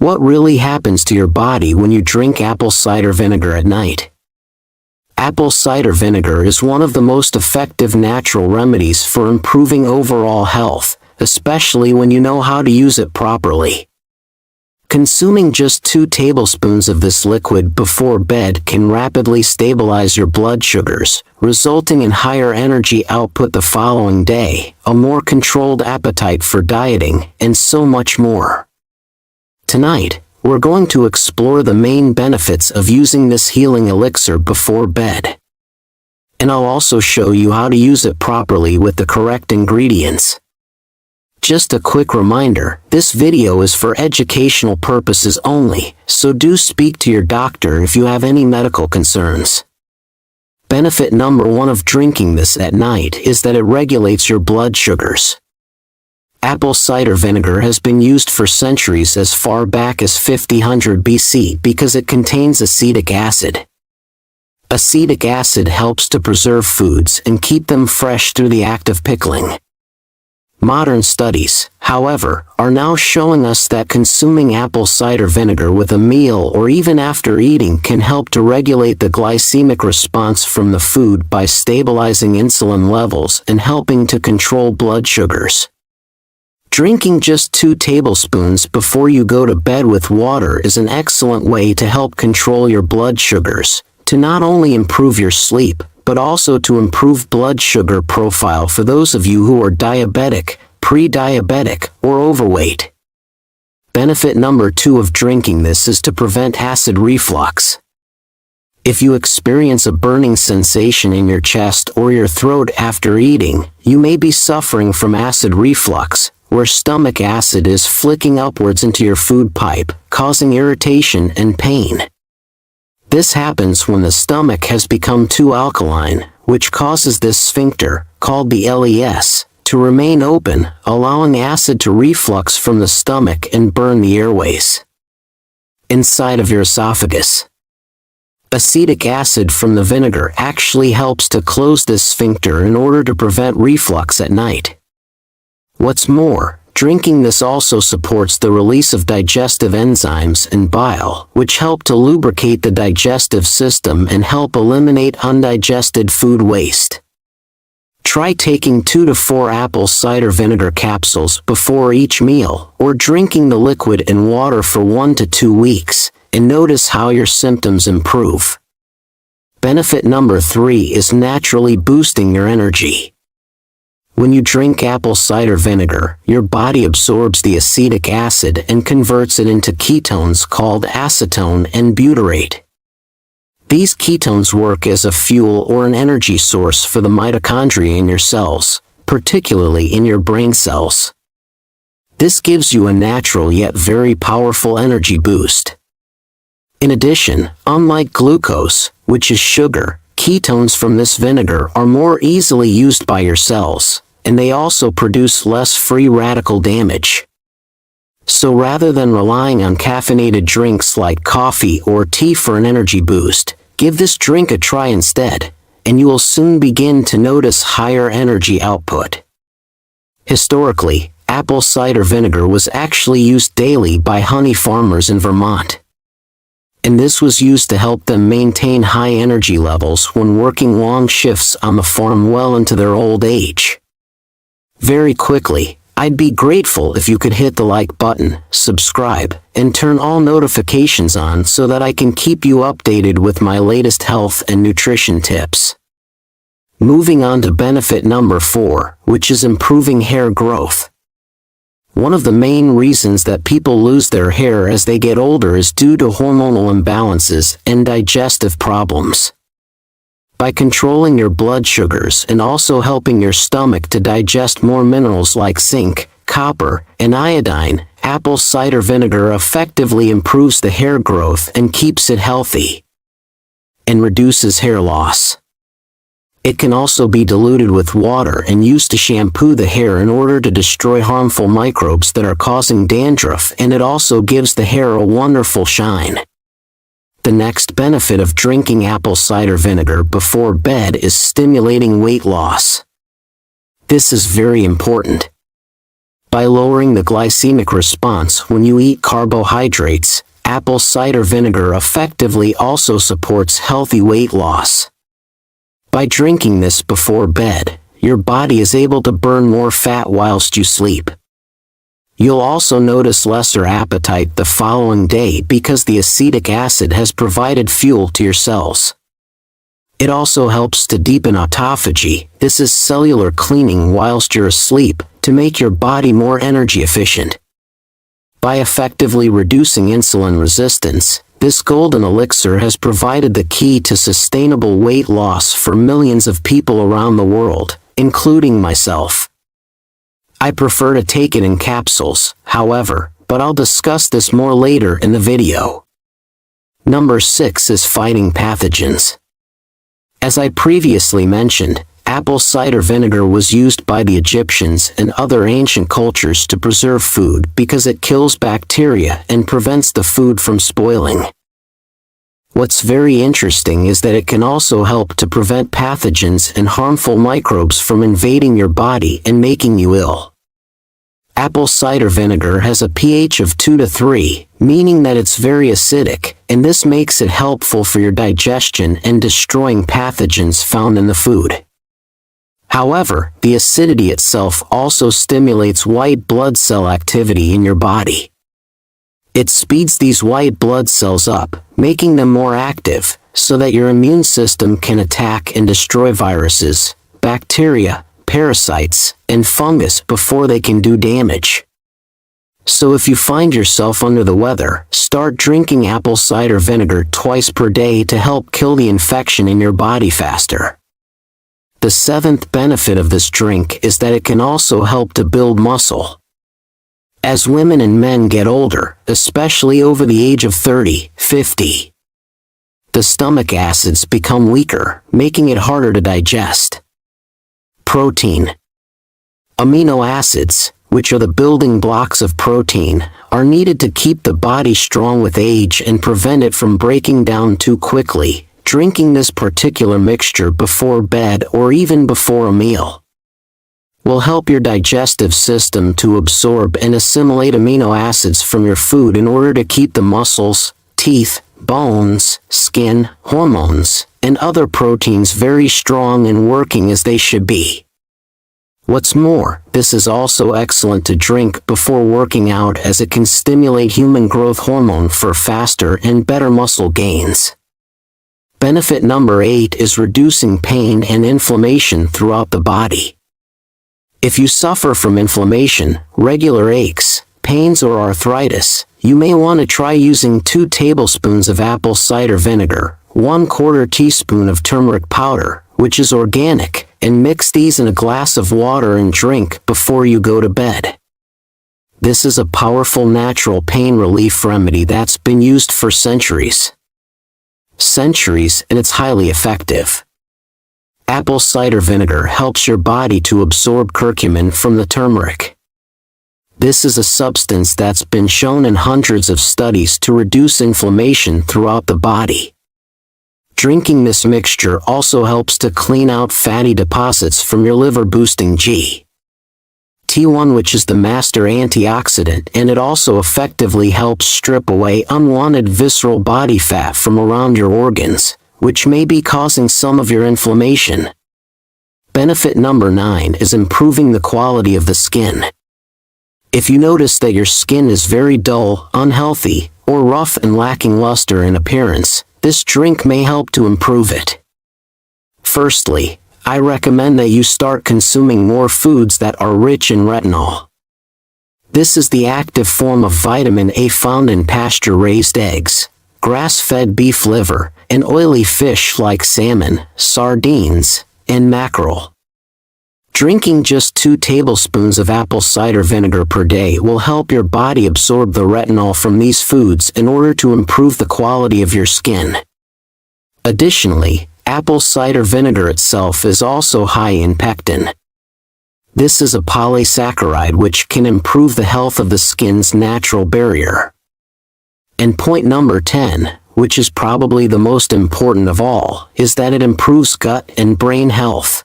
What really happens to your body when you drink apple cider vinegar at night? Apple cider vinegar is one of the most effective natural remedies for improving overall health, especially when you know how to use it properly. Consuming just 2 tablespoons of this liquid before bed can rapidly stabilize your blood sugars, resulting in higher energy output the following day, a more controlled appetite for dieting, and so much more. Tonight, we're going to explore the main benefits of using this healing elixir before bed. And I'll also show you how to use it properly with the correct ingredients. Just a quick reminder, this video is for educational purposes only, so do speak to your doctor if you have any medical concerns. Benefit number 1 of drinking this at night is that it regulates your blood sugars. Apple cider vinegar has been used for centuries as far back as 5000 BC because it contains acetic acid. Acetic acid helps to preserve foods and keep them fresh through the act of pickling. Modern studies, however, are now showing us that consuming apple cider vinegar with a meal or even after eating can help to regulate the glycemic response from the food by stabilizing insulin levels and helping to control blood sugars. Drinking just 2 tablespoons before you go to bed with water is an excellent way to help control your blood sugars, to not only improve your sleep, but also to improve blood sugar profile for those of you who are diabetic, pre-diabetic, or overweight. Benefit number 2 of drinking this is to prevent acid reflux. If you experience a burning sensation in your chest or your throat after eating, you may be suffering from acid reflux, where stomach acid is flicking upwards into your food pipe, causing irritation and pain. This happens when the stomach has become too alkaline, which causes this sphincter, called the LES, to remain open, allowing acid to reflux from the stomach and burn the airways. Inside of your esophagus. Acetic acid from the vinegar actually helps to close this sphincter in order to prevent reflux at night. What's more, drinking this also supports the release of digestive enzymes and bile, which help to lubricate the digestive system and help eliminate undigested food waste. Try taking 2 to 4 apple cider vinegar capsules before each meal, or drinking the liquid in water for 1 to 2 weeks, and notice how your symptoms improve. Benefit number 3 is naturally boosting your energy. When you drink apple cider vinegar, your body absorbs the acetic acid and converts it into ketones called acetone and butyrate. These ketones work as a fuel or an energy source for the mitochondria in your cells, particularly in your brain cells. This gives you a natural yet very powerful energy boost. In addition, unlike glucose, which is sugar, ketones from this vinegar are more easily used by your cells, and they also produce less free radical damage. So rather than relying on caffeinated drinks like coffee or tea for an energy boost, give this drink a try instead, and you will soon begin to notice higher energy output. Historically, apple cider vinegar was actually used daily by honey farmers in Vermont. And this was used to help them maintain high energy levels when working long shifts on the farm well into their old age. Very quickly, I'd be grateful if you could hit the like button, subscribe, and turn all notifications on so that I can keep you updated with my latest health and nutrition tips. Moving on to benefit number 4, which is improving hair growth. One of the main reasons that people lose their hair as they get older is due to hormonal imbalances and digestive problems. By controlling your blood sugars and also helping your stomach to digest more minerals like zinc, copper, and iodine, apple cider vinegar effectively improves the hair growth and keeps it healthy, and reduces hair loss. It can also be diluted with water and used to shampoo the hair in order to destroy harmful microbes that are causing dandruff, and it also gives the hair a wonderful shine. The next benefit of drinking apple cider vinegar before bed is stimulating weight loss. This is very important. By lowering the glycemic response when you eat carbohydrates, apple cider vinegar effectively also supports healthy weight loss. By drinking this before bed, your body is able to burn more fat whilst you sleep. You'll also notice lesser appetite the following day because the acetic acid has provided fuel to your cells. It also helps to deepen autophagy, this is cellular cleaning whilst you're asleep, to make your body more energy efficient. By effectively reducing insulin resistance, this golden elixir has provided the key to sustainable weight loss for millions of people around the world, including myself. I prefer to take it in capsules, however, but I'll discuss this more later in the video. Number 6 is fighting pathogens. As I previously mentioned, apple cider vinegar was used by the Egyptians and other ancient cultures to preserve food because it kills bacteria and prevents the food from spoiling. What's very interesting is that it can also help to prevent pathogens and harmful microbes from invading your body and making you ill. Apple cider vinegar has a pH of 2 to 3, meaning that it's very acidic, and this makes it helpful for your digestion and destroying pathogens found in the food. However, the acidity itself also stimulates white blood cell activity in your body. It speeds these white blood cells up, making them more active, so that your immune system can attack and destroy viruses, bacteria, parasites, and fungus before they can do damage. So if you find yourself under the weather, start drinking apple cider vinegar twice per day to help kill the infection in your body faster. The 7th benefit of this drink is that it can also help to build muscle. As women and men get older, especially over the age of 30, 50, the stomach acids become weaker, making it harder to digest. Protein. Amino acids, which are the building blocks of protein, are needed to keep the body strong with age and prevent it from breaking down too quickly. Drinking this particular mixture before bed or even before a meal will help your digestive system to absorb and assimilate amino acids from your food in order to keep the muscles, teeth, bones, skin, hormones, and other proteins very strong and working as they should be. What's more, this is also excellent to drink before working out as it can stimulate human growth hormone for faster and better muscle gains. Benefit number 8 is reducing pain and inflammation throughout the body. If you suffer from inflammation, regular aches, pains or arthritis, you may want to try using 2 tablespoons of apple cider vinegar, 1/4 teaspoon of turmeric powder, which is organic, and mix these in a glass of water and drink before you go to bed. This is a powerful natural pain relief remedy that's been used for centuries, and it's highly effective. Apple cider vinegar helps your body to absorb curcumin from the turmeric. This is a substance that's been shown in hundreds of studies to reduce inflammation throughout the body. Drinking this mixture also helps to clean out fatty deposits from your liver, boosting T1, which is the master antioxidant, and it also effectively helps strip away unwanted visceral body fat from around your organs, which may be causing some of your inflammation. Benefit number 9 is improving the quality of the skin. If you notice that your skin is very dull, unhealthy, or rough and lacking luster in appearance, this drink may help to improve it. Firstly, I recommend that you start consuming more foods that are rich in retinol. This is the active form of vitamin A found in pasture-raised eggs, grass-fed beef liver, and oily fish like salmon, sardines, and mackerel. Drinking just 2 tablespoons of apple cider vinegar per day will help your body absorb the retinol from these foods in order to improve the quality of your skin. Additionally, apple cider vinegar itself is also high in pectin. This is a polysaccharide which can improve the health of the skin's natural barrier. And point number 10, which is probably the most important of all, is that it improves gut and brain health.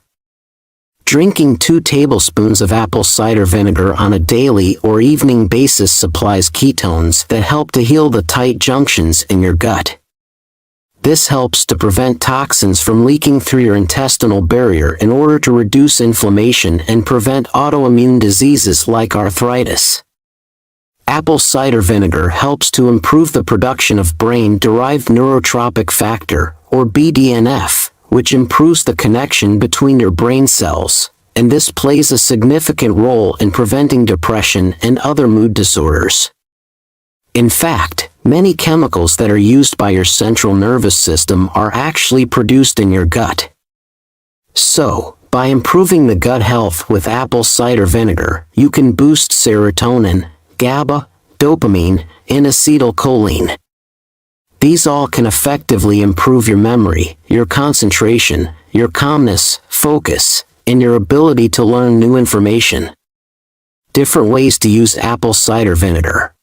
Drinking 2 tablespoons of apple cider vinegar on a daily or evening basis supplies ketones that help to heal the tight junctions in your gut. This helps to prevent toxins from leaking through your intestinal barrier in order to reduce inflammation and prevent autoimmune diseases like arthritis. Apple cider vinegar helps to improve the production of brain-derived neurotrophic factor, or BDNF, which improves the connection between your brain cells, and this plays a significant role in preventing depression and other mood disorders. In fact, many chemicals that are used by your central nervous system are actually produced in your gut. So, by improving the gut health with apple cider vinegar, you can boost serotonin, GABA, dopamine, and acetylcholine. These all can effectively improve your memory, your concentration, your calmness, focus, and your ability to learn new information. Different ways to use apple cider vinegar.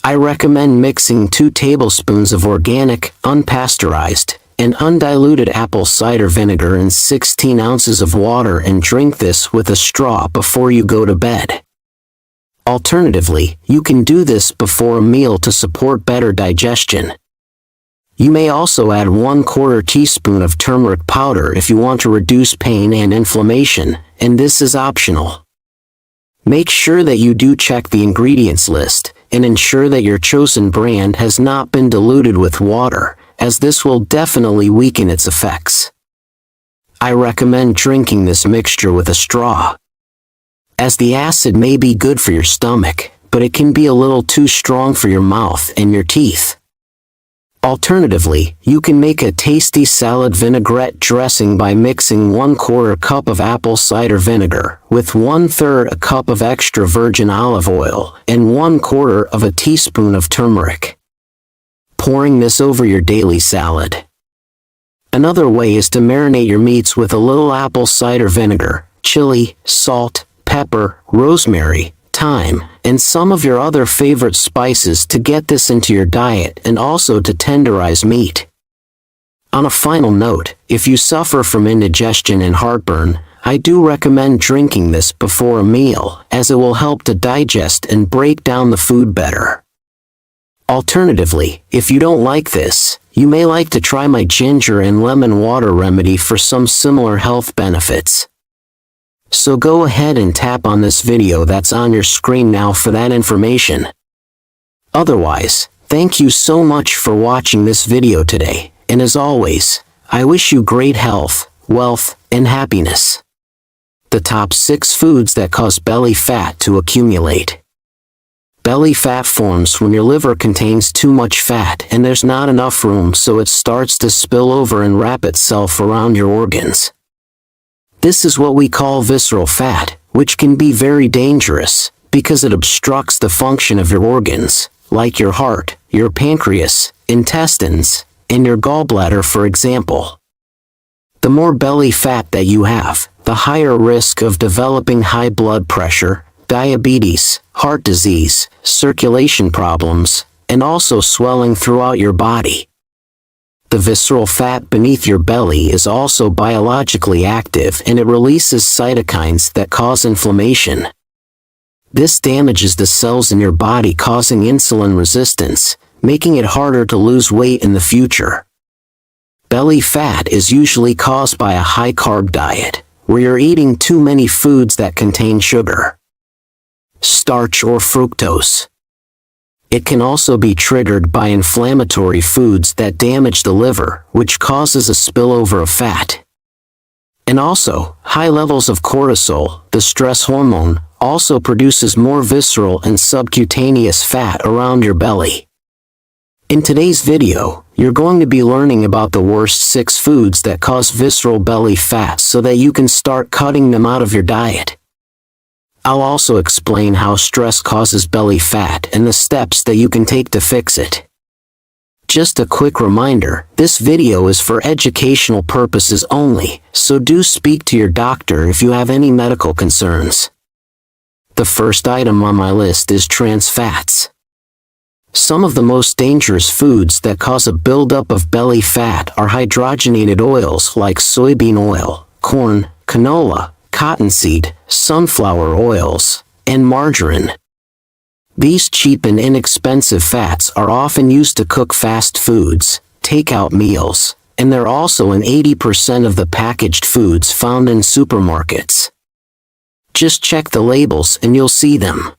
I recommend mixing 2 tablespoons of organic, unpasteurized, and undiluted apple cider vinegar in 16 ounces of water and drink this with a straw before you go to bed. Alternatively, you can do this before a meal to support better digestion. You may also add 1/4 teaspoon of turmeric powder if you want to reduce pain and inflammation, and this is optional. Make sure that you do check the ingredients list, and ensure that your chosen brand has not been diluted with water, as this will definitely weaken its effects. I recommend drinking this mixture with a straw, as the acid may be good for your stomach, but it can be a little too strong for your mouth and your teeth. Alternatively, you can make a tasty salad vinaigrette dressing by mixing 1/4 cup of apple cider vinegar with 1/3 a cup of extra virgin olive oil and 1/4 of a teaspoon of turmeric. Pouring this over your daily salad. Another way is to marinate your meats with a little apple cider vinegar, chili, salt, pepper, rosemary, thyme, and some of your other favorite spices to get this into your diet and also to tenderize meat. On a final note, if you suffer from indigestion and heartburn, I do recommend drinking this before a meal, as it will help to digest and break down the food better. Alternatively, if you don't like this, you may like to try my ginger and lemon water remedy for some similar health benefits. So go ahead and tap on this video that's on your screen now for that information. Otherwise, thank you so much for watching this video today, and as always, I wish you great health, wealth, and happiness. The top 6 foods that cause belly fat to accumulate. Belly fat forms when your liver contains too much fat and there's not enough room, so it starts to spill over and wrap itself around your organs. This is what we call visceral fat, which can be very dangerous, because it obstructs the function of your organs, like your heart, your pancreas, intestines, and your gallbladder, for example. The more belly fat that you have, the higher risk of developing high blood pressure, diabetes, heart disease, circulation problems, and also swelling throughout your body. The visceral fat beneath your belly is also biologically active, and it releases cytokines that cause inflammation. This damages the cells in your body, causing insulin resistance, making it harder to lose weight in the future. Belly fat is usually caused by a high-carb diet, where you're eating too many foods that contain sugar, starch, or fructose. It can also be triggered by inflammatory foods that damage the liver, which causes a spillover of fat. And also, high levels of cortisol, the stress hormone, also produces more visceral and subcutaneous fat around your belly. In today's video, you're going to be learning about the worst 6 foods that cause visceral belly fat so that you can start cutting them out of your diet. I'll also explain how stress causes belly fat and the steps that you can take to fix it. Just a quick reminder, this video is for educational purposes only, so do speak to your doctor if you have any medical concerns. The first item on my list is trans fats. Some of the most dangerous foods that cause a buildup of belly fat are hydrogenated oils like soybean oil, corn, canola, cottonseed, sunflower oils, and margarine. These cheap and inexpensive fats are often used to cook fast foods, takeout meals, and they're also in 80% of the packaged foods found in supermarkets. Just check the labels and you'll see them.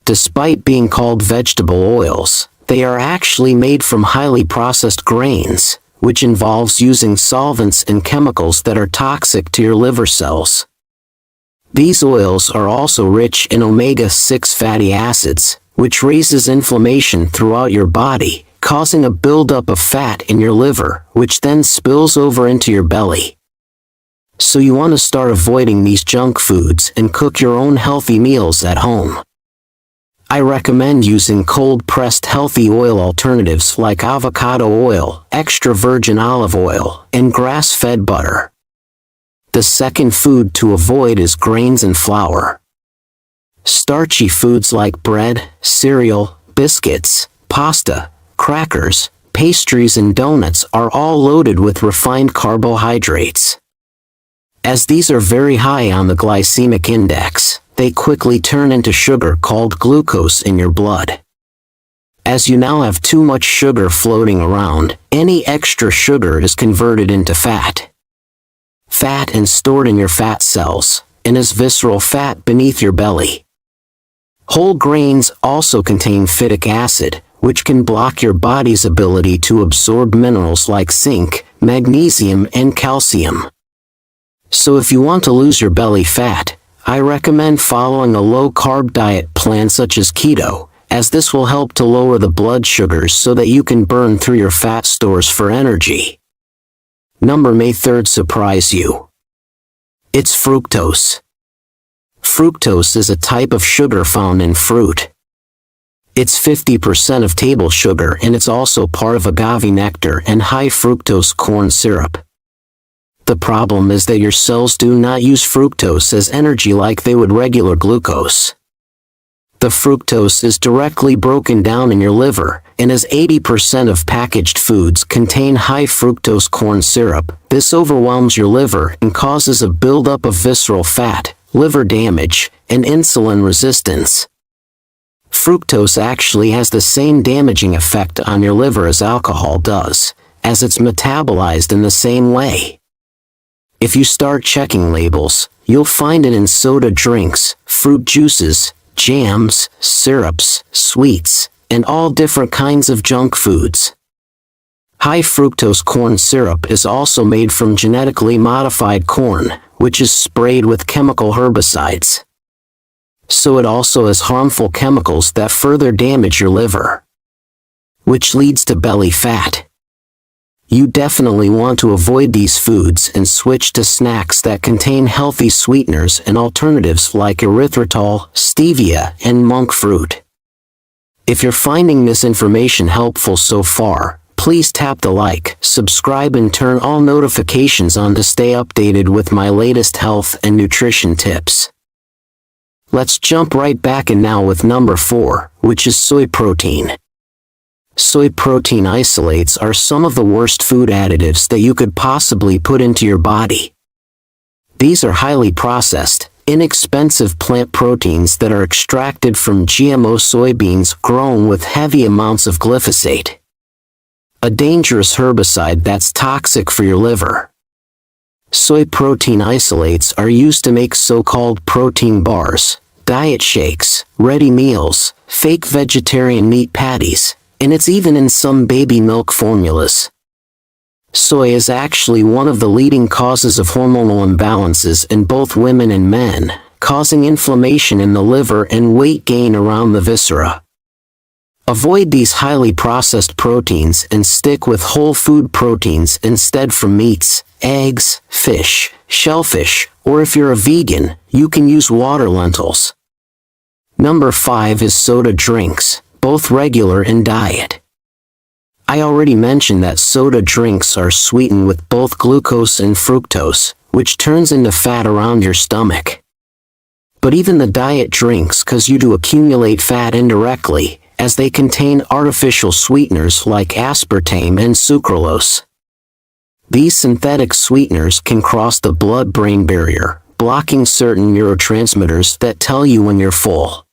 Despite being called vegetable oils, they are actually made from highly processed grains, which involves using solvents and chemicals that are toxic to your liver cells. These oils are also rich in omega-6 fatty acids, which raises inflammation throughout your body, causing a buildup of fat in your liver, which then spills over into your belly. So you want to start avoiding these junk foods and cook your own healthy meals at home. I recommend using cold-pressed healthy oil alternatives like avocado oil, extra virgin olive oil, and grass-fed butter. The second food to avoid is grains and flour. Starchy foods like bread, cereal, biscuits, pasta, crackers, pastries, and donuts are all loaded with refined carbohydrates. As these are very high on the glycemic index, they quickly turn into sugar called glucose in your blood. As you now have too much sugar floating around, any extra sugar is converted into fat. Fat and stored in your fat cells, and as visceral fat beneath your belly. Whole grains also contain phytic acid, which can block your body's ability to absorb minerals like zinc, magnesium, and calcium. So if you want to lose your belly fat, I recommend following a low-carb diet plan such as keto, as this will help to lower the blood sugars so that you can burn through your fat stores for energy. Number may third surprise you. It's fructose. Fructose is a type of sugar found in fruit. It's 50% of table sugar and it's also part of agave nectar and high fructose corn syrup. The problem is that your cells do not use fructose as energy like they would regular glucose. The fructose is directly broken down in your liver, and as 80% of packaged foods contain high fructose corn syrup, this overwhelms your liver and causes a buildup of visceral fat, liver damage, and insulin resistance. Fructose actually has the same damaging effect on your liver as alcohol does, as it's metabolized in the same way. If you start checking labels, you'll find it in soda drinks, fruit juices, jams, syrups, sweets, and all different kinds of junk foods. High fructose corn syrup is also made from genetically modified corn, which is sprayed with chemical herbicides. So it also has harmful chemicals that further damage your liver, which leads to belly fat. You definitely want to avoid these foods and switch to snacks that contain healthy sweeteners and alternatives like erythritol, stevia, and monk fruit. If you're finding this information helpful so far, please tap the like, subscribe, and turn all notifications on to stay updated with my latest health and nutrition tips. Let's jump right back in now with number 4, which is soy protein. Soy protein isolates are some of the worst food additives that you could possibly put into your body. These are highly processed, inexpensive plant proteins that are extracted from GMO soybeans grown with heavy amounts of glyphosate, a dangerous herbicide that's toxic for your liver. Soy protein isolates are used to make so-called protein bars, diet shakes, ready meals, fake vegetarian meat patties, and it's even in some baby milk formulas. Soy is actually one of the leading causes of hormonal imbalances in both women and men, causing inflammation in the liver and weight gain around the viscera. Avoid these highly processed proteins and stick with whole food proteins instead from meats, eggs, fish, shellfish, or if you're a vegan, you can use water lentils. Number 5 is soda drinks, both regular and diet. I already mentioned that soda drinks are sweetened with both glucose and fructose, which turns into fat around your stomach. But even the diet drinks cause you to accumulate fat indirectly, as they contain artificial sweeteners like aspartame and sucralose. These synthetic sweeteners can cross the blood-brain barrier, blocking certain neurotransmitters that tell you when you're full.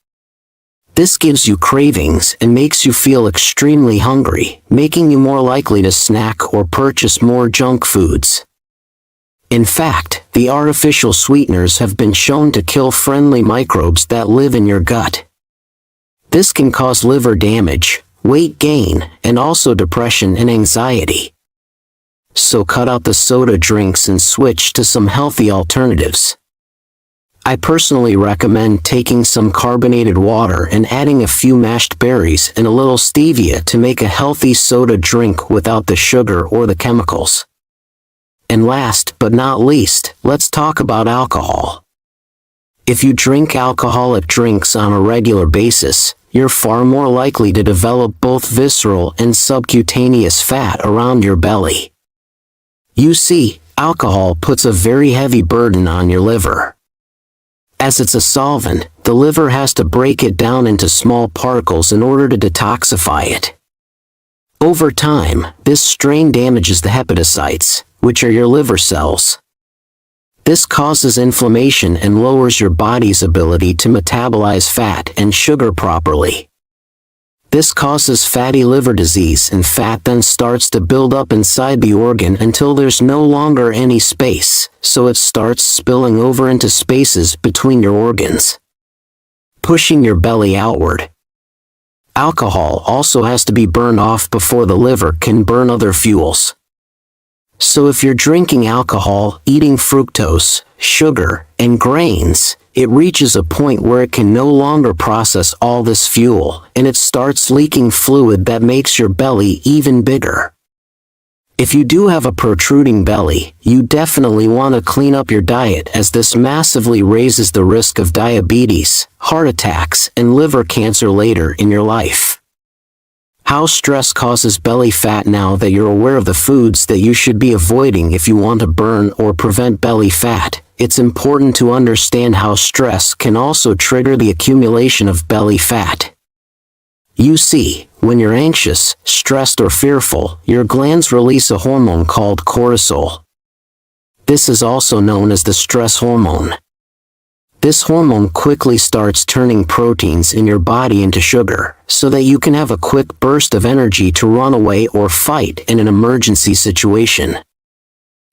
This gives you cravings and makes you feel extremely hungry, making you more likely to snack or purchase more junk foods. In fact, the artificial sweeteners have been shown to kill friendly microbes that live in your gut. This can cause liver damage, weight gain, and also depression and anxiety. So cut out the soda drinks and switch to some healthy alternatives. I personally recommend taking some carbonated water and adding a few mashed berries and a little stevia to make a healthy soda drink without the sugar or the chemicals. And last but not least, let's talk about alcohol. If you drink alcoholic drinks on a regular basis, you're far more likely to develop both visceral and subcutaneous fat around your belly. You see, alcohol puts a very heavy burden on your liver. As it's a solvent, the liver has to break it down into small particles in order to detoxify it. Over time, this strain damages the hepatocytes, which are your liver cells. This causes inflammation and lowers your body's ability to metabolize fat and sugar properly. This causes fatty liver disease, and fat then starts to build up inside the organ until there's no longer any space, so it starts spilling over into spaces between your organs, pushing your belly outward. Alcohol also has to be burned off before the liver can burn other fuels. So if you're drinking alcohol, eating fructose, sugar, and grains, it reaches a point where it can no longer process all this fuel, and it starts leaking fluid that makes your belly even bigger. If you do have a protruding belly, you definitely want to clean up your diet, as this massively raises the risk of diabetes, heart attacks, and liver cancer later in your life. How stress causes belly fat. Now that you're aware of the foods that you should be avoiding if you want to burn or prevent belly fat, it's important to understand how stress can also trigger the accumulation of belly fat. You see, when you're anxious, stressed, or fearful, your glands release a hormone called cortisol. This is also known as the stress hormone. This hormone quickly starts turning proteins in your body into sugar, so that you can have a quick burst of energy to run away or fight in an emergency situation.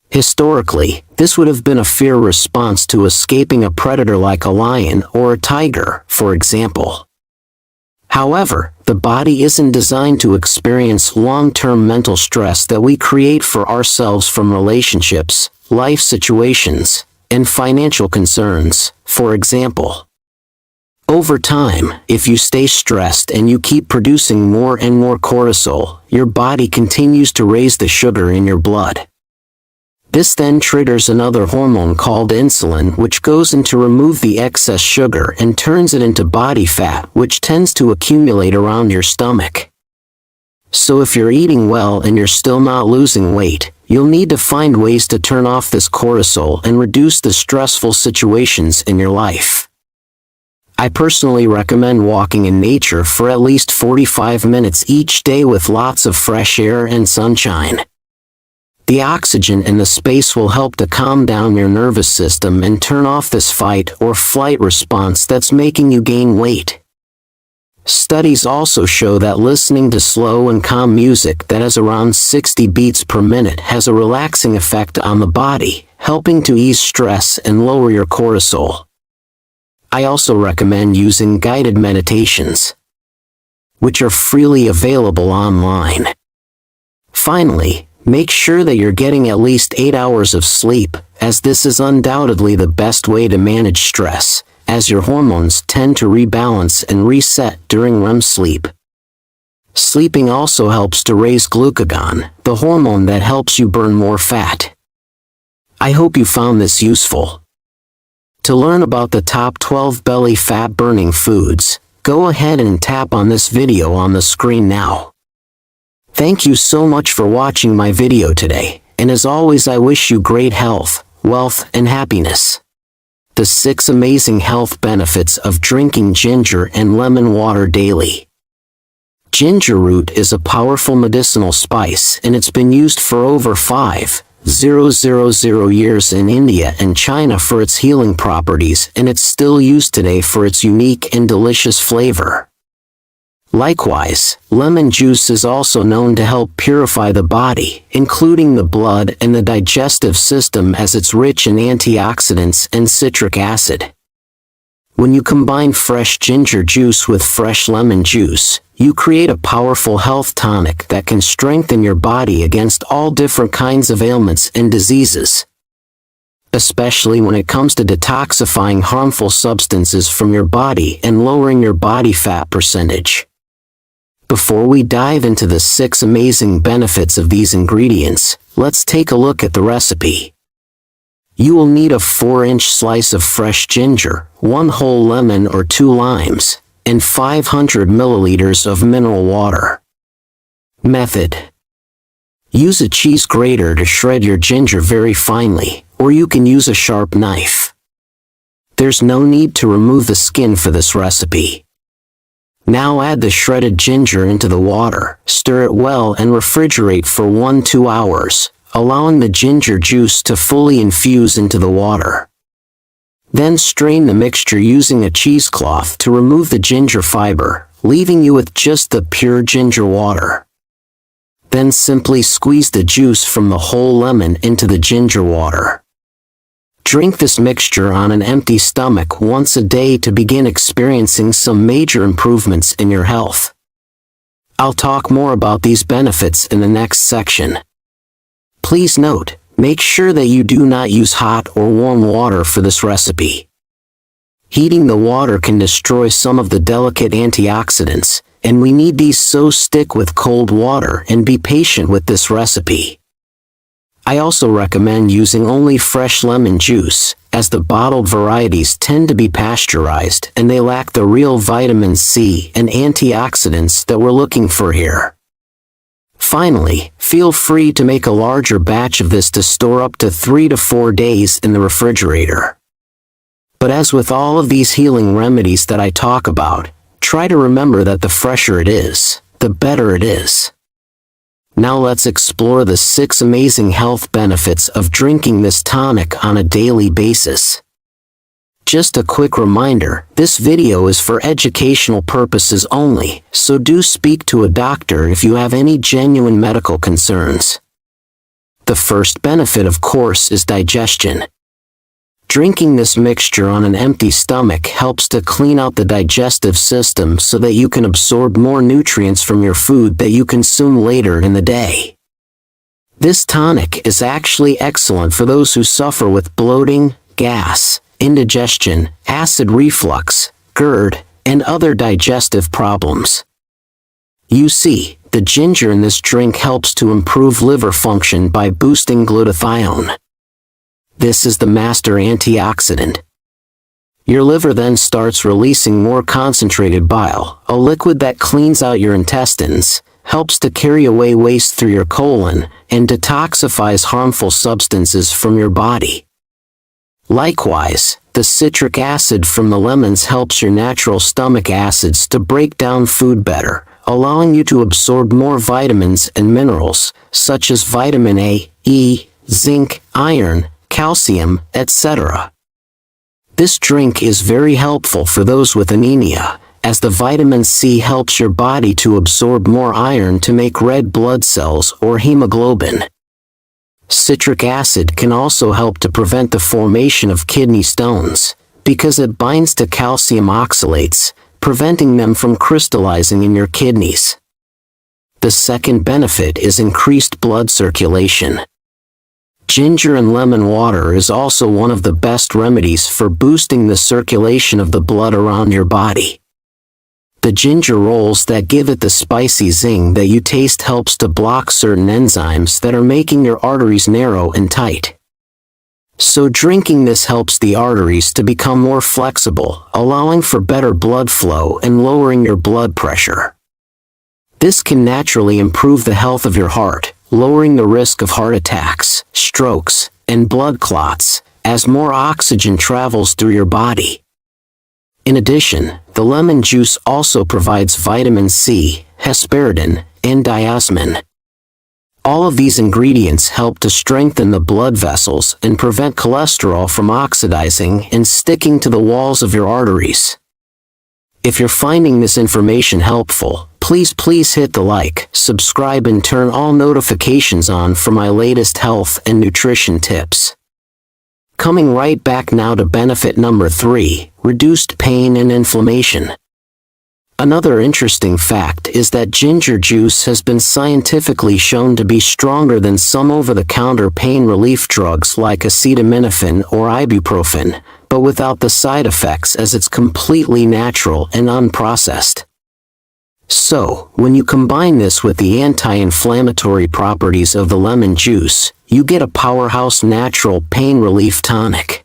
Historically, this would have been a fear response to escaping a predator like a lion or a tiger, for example. However, the body isn't designed to experience long-term mental stress that we create for ourselves from relationships, life situations, and financial concerns, for example. Over time, if you stay stressed and you keep producing more and more cortisol, your body continues to raise the sugar in your blood. This then triggers another hormone called insulin, which goes in to remove the excess sugar and turns it into body fat, which tends to accumulate around your stomach. So if you're eating well and you're still not losing weight, you'll need to find ways to turn off this cortisol and reduce the stressful situations in your life. I personally recommend walking in nature for at least 45 minutes each day with lots of fresh air and sunshine. The oxygen in the space will help to calm down your nervous system and turn off this fight or flight response that's making you gain weight. Studies also show that listening to slow and calm music that has around 60 beats per minute has a relaxing effect on the body, helping to ease stress and lower your cortisol. I also recommend using guided meditations, which are freely available online. Finally, make sure that you're getting at least 8 hours of sleep, as this is undoubtedly the best way to manage stress, as your hormones tend to rebalance and reset during REM sleep. Sleeping also helps to raise glucagon, the hormone that helps you burn more fat. I hope you found this useful. To learn about the top 12 belly fat burning foods, go ahead and tap on this video on the screen now. Thank you so much for watching my video today, and as always I wish you great health, wealth, and happiness. The 6 amazing health benefits of drinking ginger and lemon water daily. Ginger root is a powerful medicinal spice, and it's been used for over 5 years in India and China for its healing properties, and it's still used today for its unique and delicious flavor. Likewise, lemon juice is also known to help purify the body, including the blood and the digestive system, as it's rich in antioxidants and citric acid. When you combine fresh ginger juice with fresh lemon juice, you create a powerful health tonic that can strengthen your body against all different kinds of ailments and diseases, especially when it comes to detoxifying harmful substances from your body and lowering your body fat percentage. Before we dive into the 6 amazing benefits of these ingredients, let's take a look at the recipe. You will need a 4-inch slice of fresh ginger, 1 whole lemon or 2 limes, and 500 milliliters of mineral water. Method: use a cheese grater to shred your ginger very finely, or you can use a sharp knife. There's no need to remove the skin for this recipe. Now add the shredded ginger into the water, stir it well and refrigerate for 1-2 hours, allowing the ginger juice to fully infuse into the water. Then strain the mixture using a cheesecloth to remove the ginger fiber, leaving you with just the pure ginger water. Then simply squeeze the juice from the whole lemon into the ginger water. Drink this mixture on an empty stomach once a day to begin experiencing some major improvements in your health. I'll talk more about these benefits in the next section. Please note, make sure that you do not use hot or warm water for this recipe. Heating the water can destroy some of the delicate antioxidants, and we need these, so stick with cold water and be patient with this recipe. I also recommend using only fresh lemon juice, as the bottled varieties tend to be pasteurized and they lack the real vitamin C and antioxidants that we're looking for here. Finally, feel free to make a larger batch of this to store up to 3 to 4 days in the refrigerator. But as with all of these healing remedies that I talk about, try to remember that the fresher it is, the better it is. Now let's explore the 6 amazing health benefits of drinking this tonic on a daily basis. Just a quick reminder, this video is for educational purposes only, so do speak to a doctor if you have any genuine medical concerns. The first benefit, of course, is digestion. Drinking this mixture on an empty stomach helps to clean out the digestive system so that you can absorb more nutrients from your food that you consume later in the day. This tonic is actually excellent for those who suffer with bloating, gas, indigestion, acid reflux, GERD, and other digestive problems. You see, the ginger in this drink helps to improve liver function by boosting glutathione. This is the master antioxidant. Your liver then starts releasing more concentrated bile, a liquid that cleans out your intestines, helps to carry away waste through your colon, and detoxifies harmful substances from your body. Likewise, the citric acid from the lemons helps your natural stomach acids to break down food better, allowing you to absorb more vitamins and minerals, such as vitamin A, E, zinc, iron, calcium, etc. This drink is very helpful for those with anemia, as the vitamin C helps your body to absorb more iron to make red blood cells or hemoglobin. Citric acid can also help to prevent the formation of kidney stones, because it binds to calcium oxalates, preventing them from crystallizing in your kidneys. The second benefit is increased blood circulation. Ginger and lemon water is also one of the best remedies for boosting the circulation of the blood around your body. The ginger rolls that give it the spicy zing that you taste helps to block certain enzymes that are making your arteries narrow and tight. So drinking this helps the arteries to become more flexible, allowing for better blood flow and lowering your blood pressure. This can naturally improve the health of your heart, lowering the risk of heart attacks, strokes, and blood clots, as more oxygen travels through your body. In addition, the lemon juice also provides vitamin C, hesperidin, and diosmin. All of these ingredients help to strengthen the blood vessels and prevent cholesterol from oxidizing and sticking to the walls of your arteries. If you're finding this information helpful, please hit the like, subscribe and turn all notifications on for my latest health and nutrition tips. Coming right back now to benefit number 3, reduced pain and inflammation. Another interesting fact is that ginger juice has been scientifically shown to be stronger than some over-the-counter pain relief drugs like acetaminophen or ibuprofen, but without the side effects as it's completely natural and unprocessed. So, when you combine this with the anti-inflammatory properties of the lemon juice, you get a powerhouse natural pain relief tonic.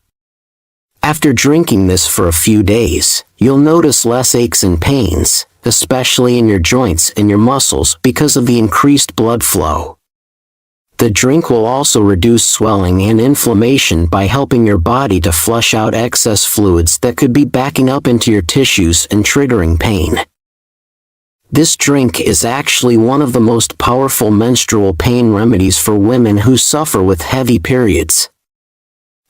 After drinking this for a few days, you'll notice less aches and pains, especially in your joints and your muscles because of the increased blood flow. The drink will also reduce swelling and inflammation by helping your body to flush out excess fluids that could be backing up into your tissues and triggering pain. This drink is actually one of the most powerful menstrual pain remedies for women who suffer with heavy periods.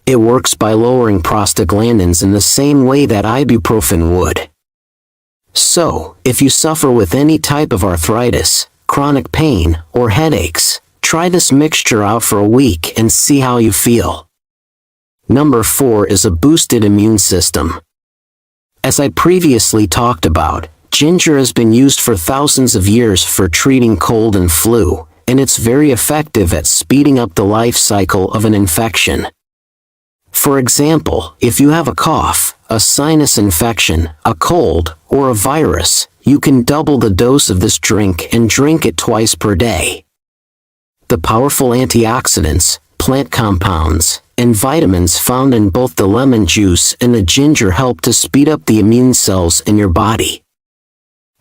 It works by lowering prostaglandins in the same way that ibuprofen would. So, if you suffer with any type of arthritis, chronic pain, or headaches, try this mixture out for a week and see how you feel. Number 4 is a boosted immune system. As I previously talked about, ginger has been used for thousands of years for treating cold and flu, and it's very effective at speeding up the life cycle of an infection. For example, if you have a cough, a sinus infection, a cold, or a virus, you can double the dose of this drink and drink it twice per day. The powerful antioxidants, plant compounds, and vitamins found in both the lemon juice and the ginger help to speed up the immune cells in your body.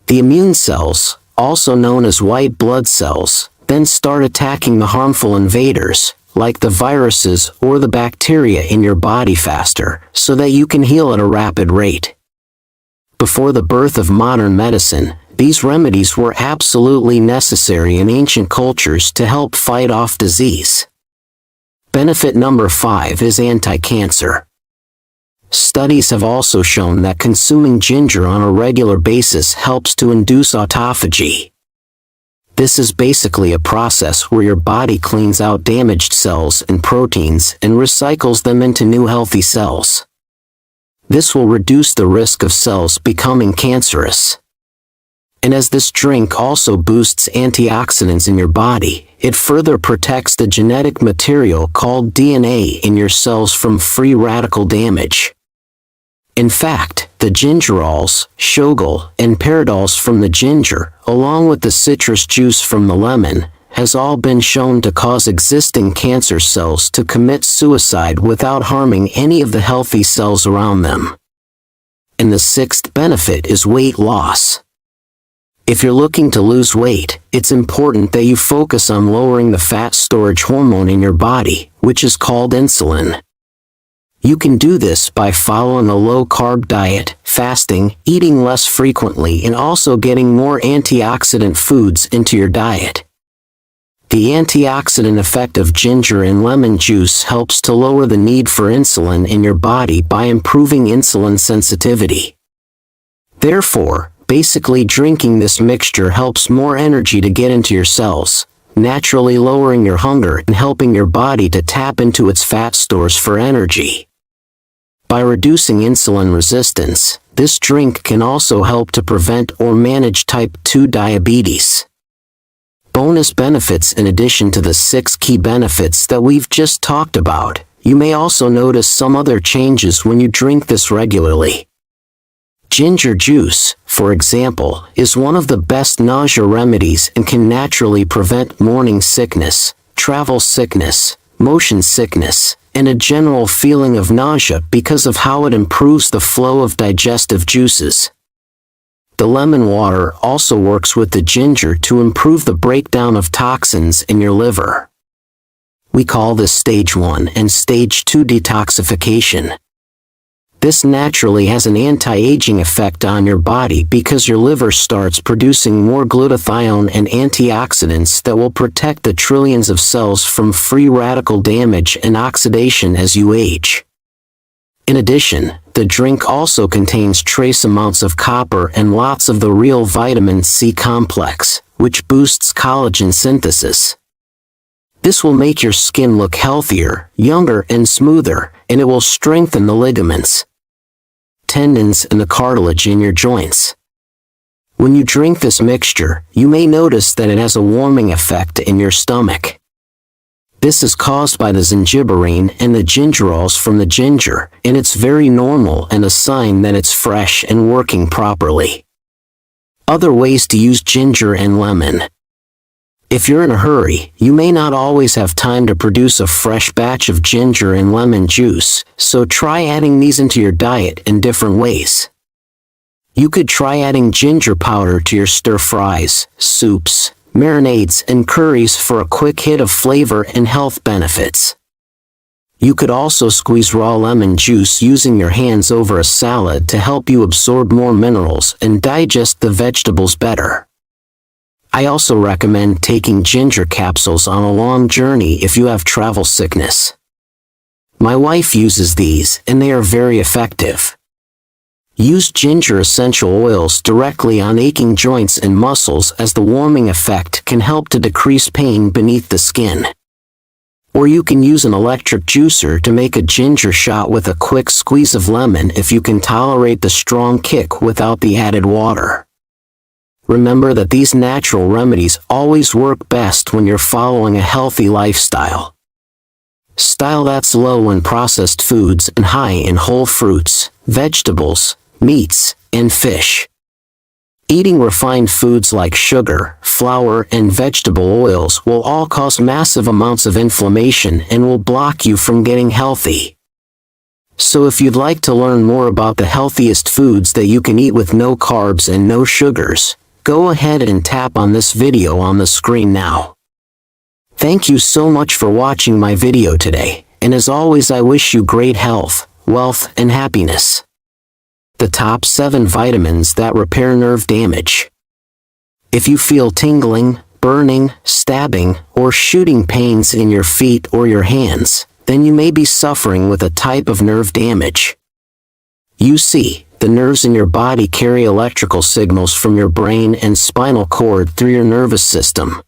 The immune cells, also known as white blood cells, then start attacking the harmful invaders, like the viruses or the bacteria in your body faster, so that you can heal at a rapid rate. Before the birth of modern medicine, these remedies were absolutely necessary in ancient cultures to help fight off disease. Benefit number 5 is anti-cancer. Studies have also shown that consuming ginger on a regular basis helps to induce autophagy. This is basically a process where your body cleans out damaged cells and proteins and recycles them into new healthy cells. This will reduce the risk of cells becoming cancerous. And as this drink also boosts antioxidants in your body, it further protects the genetic material called DNA in your cells from free radical damage. In fact, the gingerols, shogal, and peridols from the ginger, along with the citrus juice from the lemon, has all been shown to cause existing cancer cells to commit suicide without harming any of the healthy cells around them. And the 6th benefit is weight loss. If you're looking to lose weight, it's important that you focus on lowering the fat storage hormone in your body, which is called insulin. You can do this by following a low-carb diet, fasting, eating less frequently, and also getting more antioxidant foods into your diet. The antioxidant effect of ginger and lemon juice helps to lower the need for insulin in your body by improving insulin sensitivity. Therefore, basically drinking this mixture helps more energy to get into your cells, naturally lowering your hunger and helping your body to tap into its fat stores for energy. By reducing insulin resistance, this drink can also help to prevent or manage type 2 diabetes. Bonus benefits: in addition to the 6 key benefits that we've just talked about, you may also notice some other changes when you drink this regularly. Ginger juice, for example, is one of the best nausea remedies and can naturally prevent morning sickness, travel sickness, motion sickness, and a general feeling of nausea because of how it improves the flow of digestive juices. The lemon water also works with the ginger to improve the breakdown of toxins in your liver. We call this stage 1 and stage 2 detoxification. This naturally has an anti-aging effect on your body because your liver starts producing more glutathione and antioxidants that will protect the trillions of cells from free radical damage and oxidation as you age. In addition, the drink also contains trace amounts of copper and lots of the real vitamin C complex, which boosts collagen synthesis. This will make your skin look healthier, younger, and smoother, and it will strengthen the ligaments, tendons, and the cartilage in your joints. When you drink this mixture, you may notice that it has a warming effect in your stomach. This is caused by the zingiberine and the gingerols from the ginger, and it's very normal and a sign that it's fresh and working properly. Other ways to use ginger and lemon. If you're in a hurry, you may not always have time to produce a fresh batch of ginger and lemon juice, so try adding these into your diet in different ways. You could try adding ginger powder to your stir-fries, soups, marinades, and curries for a quick hit of flavor and health benefits. You could also squeeze raw lemon juice using your hands over a salad to help you absorb more minerals and digest the vegetables better. I also recommend taking ginger capsules on a long journey if you have travel sickness. My wife uses these, and they are very effective. Use ginger essential oils directly on aching joints and muscles, as the warming effect can help to decrease pain beneath the skin. Or you can use an electric juicer to make a ginger shot with a quick squeeze of lemon if you can tolerate the strong kick without the added water. Remember that these natural remedies always work best when you're following a healthy lifestyle. Style that's low in processed foods and high in whole fruits, vegetables, meats, and fish. Eating refined foods like sugar, flour, and vegetable oils will all cause massive amounts of inflammation and will block you from getting healthy. So if you'd like to learn more about the healthiest foods that you can eat with no carbs and no sugars, go ahead and tap on this video on the screen now. Thank you so much for watching my video today, and as always I wish you great health, wealth, and happiness. The top 7 vitamins that repair nerve damage. If you feel tingling, burning, stabbing, or shooting pains in your feet or your hands, then you may be suffering with a type of nerve damage. You see, the nerves in your body carry electrical signals from your brain and spinal cord through your nervous system.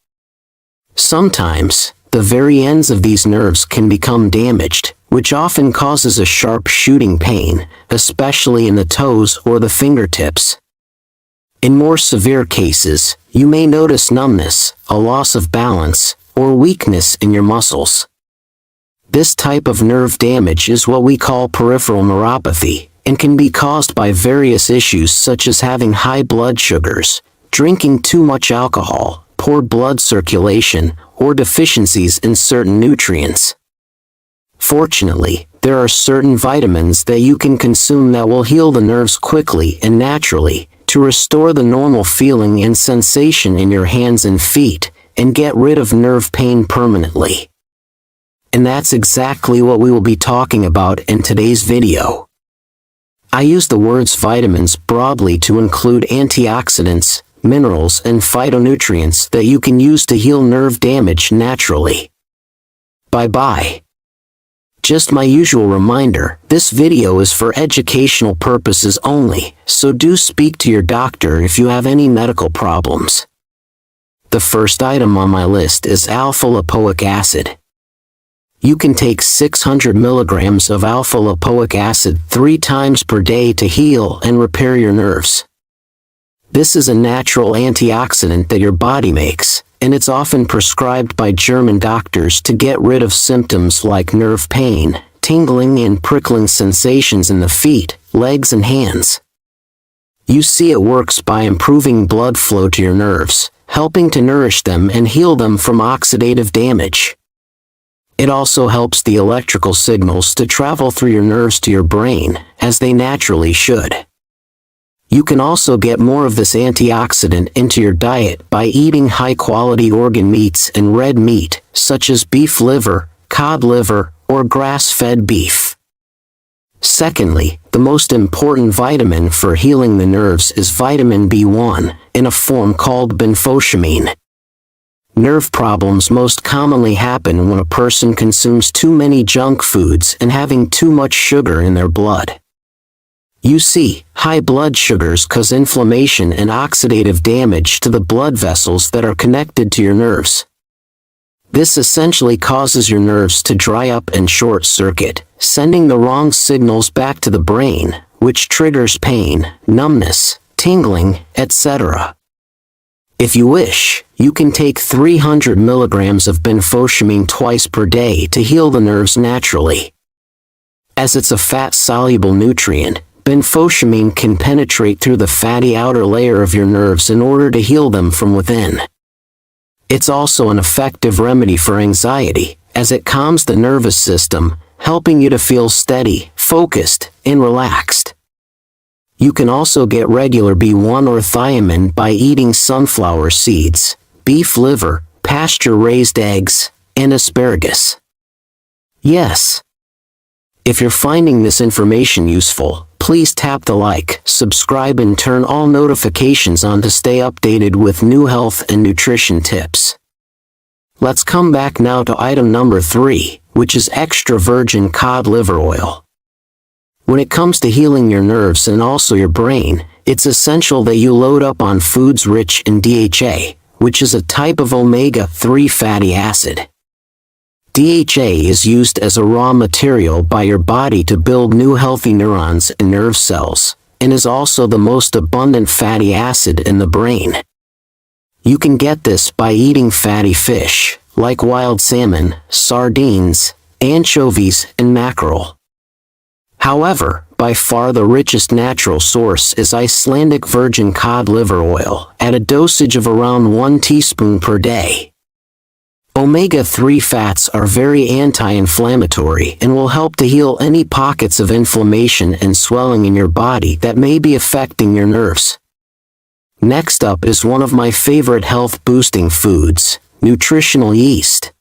Sometimes, the very ends of these nerves can become damaged, which often causes a sharp shooting pain, especially in the toes or the fingertips. In more severe cases, you may notice numbness, a loss of balance, or weakness in your muscles. This type of nerve damage is what we call peripheral neuropathy, and can be caused by various issues such as having high blood sugars, drinking too much alcohol, poor blood circulation, or deficiencies in certain nutrients. Fortunately, there are certain vitamins that you can consume that will heal the nerves quickly and naturally, to restore the normal feeling and sensation in your hands and feet, and get rid of nerve pain permanently. And that's exactly what we will be talking about in today's video. I use the words vitamins broadly to include antioxidants, minerals, and phytonutrients that you can use to heal nerve damage naturally. Bye-bye. Just my usual reminder, this video is for educational purposes only, so do speak to your doctor if you have any medical problems. The first item on my list is alpha-lipoic acid. You can take 600 milligrams of alpha-lipoic acid 3 times per day to heal and repair your nerves. This is a natural antioxidant that your body makes, and it's often prescribed by German doctors to get rid of symptoms like nerve pain, tingling, and prickling sensations in the feet, legs, and hands. You see, it works by improving blood flow to your nerves, helping to nourish them and heal them from oxidative damage. It also helps the electrical signals to travel through your nerves to your brain, as they naturally should. You can also get more of this antioxidant into your diet by eating high-quality organ meats and red meat, such as beef liver, cod liver, or grass-fed beef. Secondly, the most important vitamin for healing the nerves is vitamin B1, in a form called benfotiamine. Nerve problems most commonly happen when a person consumes too many junk foods and having too much sugar in their blood. You see, high blood sugars cause inflammation and oxidative damage to the blood vessels that are connected to your nerves. This essentially causes your nerves to dry up and short-circuit, sending the wrong signals back to the brain, which triggers pain, numbness, tingling, etc. If you wish, you can take 300 milligrams of benfotiamine twice per day to heal the nerves naturally. As it's a fat-soluble nutrient, benfotiamine can penetrate through the fatty outer layer of your nerves in order to heal them from within. It's also an effective remedy for anxiety, as it calms the nervous system, helping you to feel steady, focused, and relaxed. You can also get regular B1 or thiamine by eating sunflower seeds, beef liver, pasture-raised eggs, and asparagus. Yes. If you're finding this information useful, please tap the like, subscribe and turn all notifications on to stay updated with new health and nutrition tips. Let's come back now to item number 3, which is extra virgin cod liver oil. When it comes to healing your nerves and also your brain, it's essential that you load up on foods rich in DHA, which is a type of omega-3 fatty acid. DHA is used as a raw material by your body to build new healthy neurons and nerve cells, and is also the most abundant fatty acid in the brain. You can get this by eating fatty fish, like wild salmon, sardines, anchovies, and mackerel. However, by far the richest natural source is Icelandic virgin cod liver oil, at a dosage of around 1 teaspoon per day. Omega-3 fats are very anti-inflammatory and will help to heal any pockets of inflammation and swelling in your body that may be affecting your nerves. Next up is one of my favorite health-boosting foods, nutritional yeast.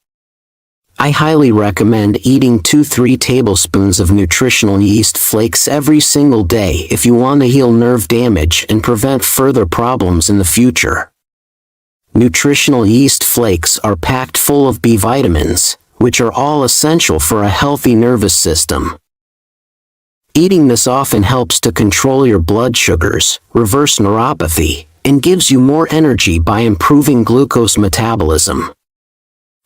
I highly recommend eating 2-3 tablespoons of nutritional yeast flakes every single day if you want to heal nerve damage and prevent further problems in the future. Nutritional yeast flakes are packed full of B vitamins, which are all essential for a healthy nervous system. Eating this often helps to control your blood sugars, reverse neuropathy, and gives you more energy by improving glucose metabolism.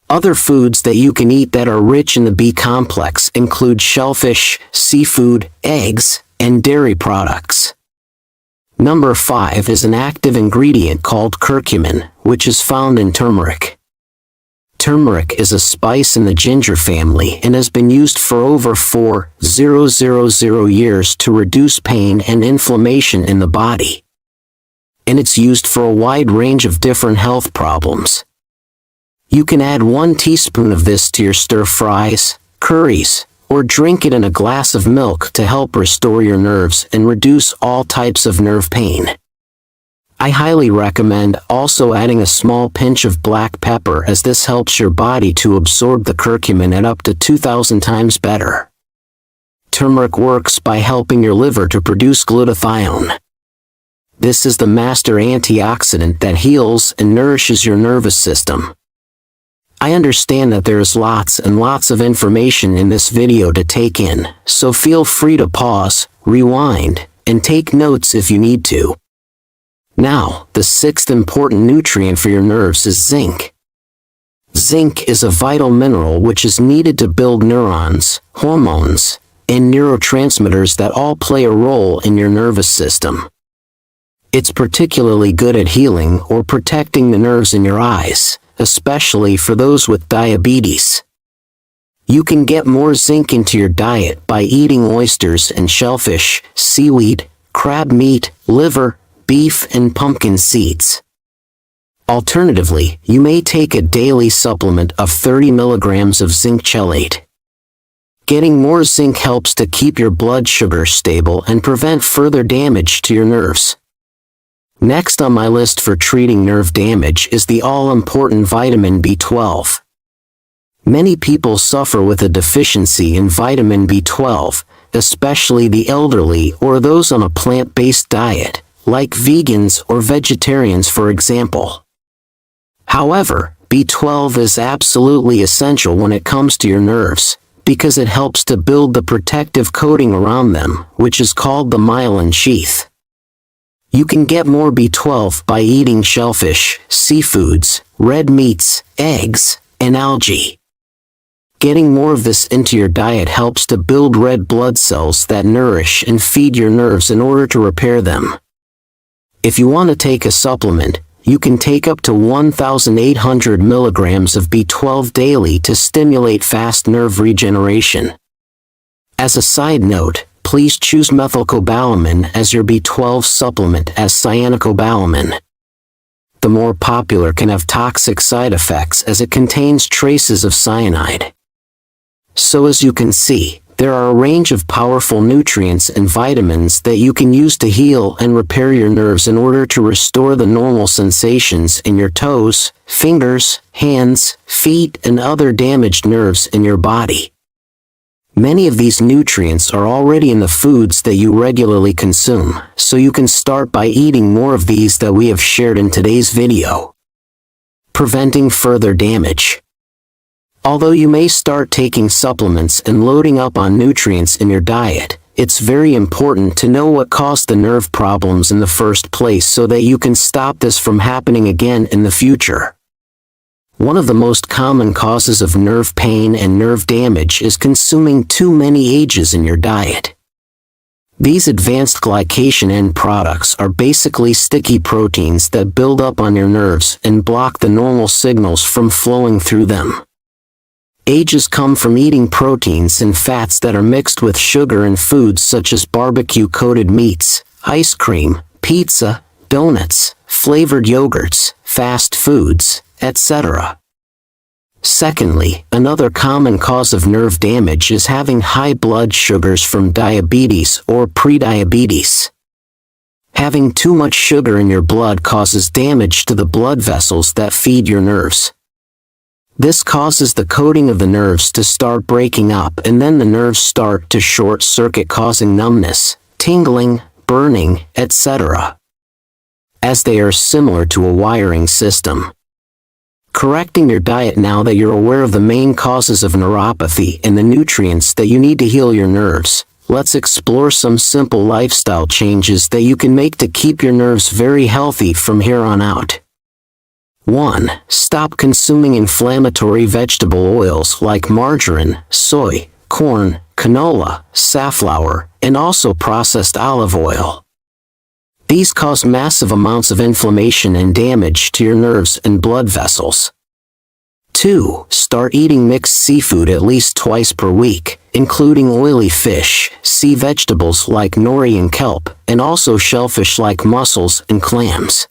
Other foods that you can eat that are rich in the B complex include shellfish, seafood, eggs, and dairy products. Number 5 is an active ingredient called curcumin, which is found in turmeric. Turmeric is a spice in the ginger family and has been used for over 4,000 years to reduce pain and inflammation in the body. And it's used for a wide range of different health problems. You can add 1 teaspoon of this to your stir-fries, curries, or drink it in a glass of milk to help restore your nerves and reduce all types of nerve pain. I highly recommend also adding a small pinch of black pepper, as this helps your body to absorb the curcumin at up to 2,000 times better. Turmeric works by helping your liver to produce glutathione. This is the master antioxidant that heals and nourishes your nervous system. I understand that there is lots and lots of information in this video to take in, so feel free to pause, rewind, and take notes if you need to. Now, the 6th important nutrient for your nerves is zinc. Zinc is a vital mineral which is needed to build neurons, hormones, and neurotransmitters that all play a role in your nervous system. It's particularly good at healing or protecting the nerves in your eyes, especially for those with diabetes. You can get more zinc into your diet by eating oysters and shellfish, seaweed, crab meat, liver, beef, and pumpkin seeds. Alternatively, you may take a daily supplement of 30 milligrams of zinc chelate. Getting more zinc helps to keep your blood sugar stable and prevent further damage to your nerves. Next on my list for treating nerve damage is the all-important vitamin B12. Many people suffer with a deficiency in vitamin B12, especially the elderly or those on a plant-based diet, like vegans or vegetarians for example. However, B12 is absolutely essential when it comes to your nerves, because it helps to build the protective coating around them, which is called the myelin sheath. You can get more B12 by eating shellfish, seafoods, red meats, eggs, and algae. Getting more of this into your diet helps to build red blood cells that nourish and feed your nerves in order to repair them. If you want to take a supplement, you can take up to 1,800 milligrams of B12 daily to stimulate fast nerve regeneration. As a side note, please choose methylcobalamin as your B12 supplement as cyanocobalamin. The more popular can have toxic side effects as it contains traces of cyanide. So as you can see, there are a range of powerful nutrients and vitamins that you can use to heal and repair your nerves in order to restore the normal sensations in your toes, fingers, hands, feet, and other damaged nerves in your body. Many of these nutrients are already in the foods that you regularly consume, so you can start by eating more of these that we have shared in today's video. Preventing further damage. Although you may start taking supplements and loading up on nutrients in your diet, it's very important to know what caused the nerve problems in the first place so that you can stop this from happening again in the future. One of the most common causes of nerve pain and nerve damage is consuming too many AGEs in your diet. These advanced glycation end products are basically sticky proteins that build up on your nerves and block the normal signals from flowing through them. AGEs come from eating proteins and fats that are mixed with sugar in foods such as barbecue-coated meats, ice cream, pizza, donuts, flavored yogurts, fast foods, etc. Secondly, another common cause of nerve damage is having high blood sugars from diabetes or prediabetes. Having too much sugar in your blood causes damage to the blood vessels that feed your nerves. This causes the coating of the nerves to start breaking up, and then the nerves start to short circuit, causing numbness, tingling, burning, etc., as they are similar to a wiring system. Correcting your diet now that you're aware of the main causes of neuropathy and the nutrients that you need to heal your nerves, let's explore some simple lifestyle changes that you can make to keep your nerves very healthy from here on out. 1. Stop consuming inflammatory vegetable oils like margarine, soy, corn, canola, safflower, and also processed olive oil. These cause massive amounts of inflammation and damage to your nerves and blood vessels. 2. Start eating mixed seafood at least twice per week, including oily fish, sea vegetables like nori and kelp, and also shellfish like mussels and clams.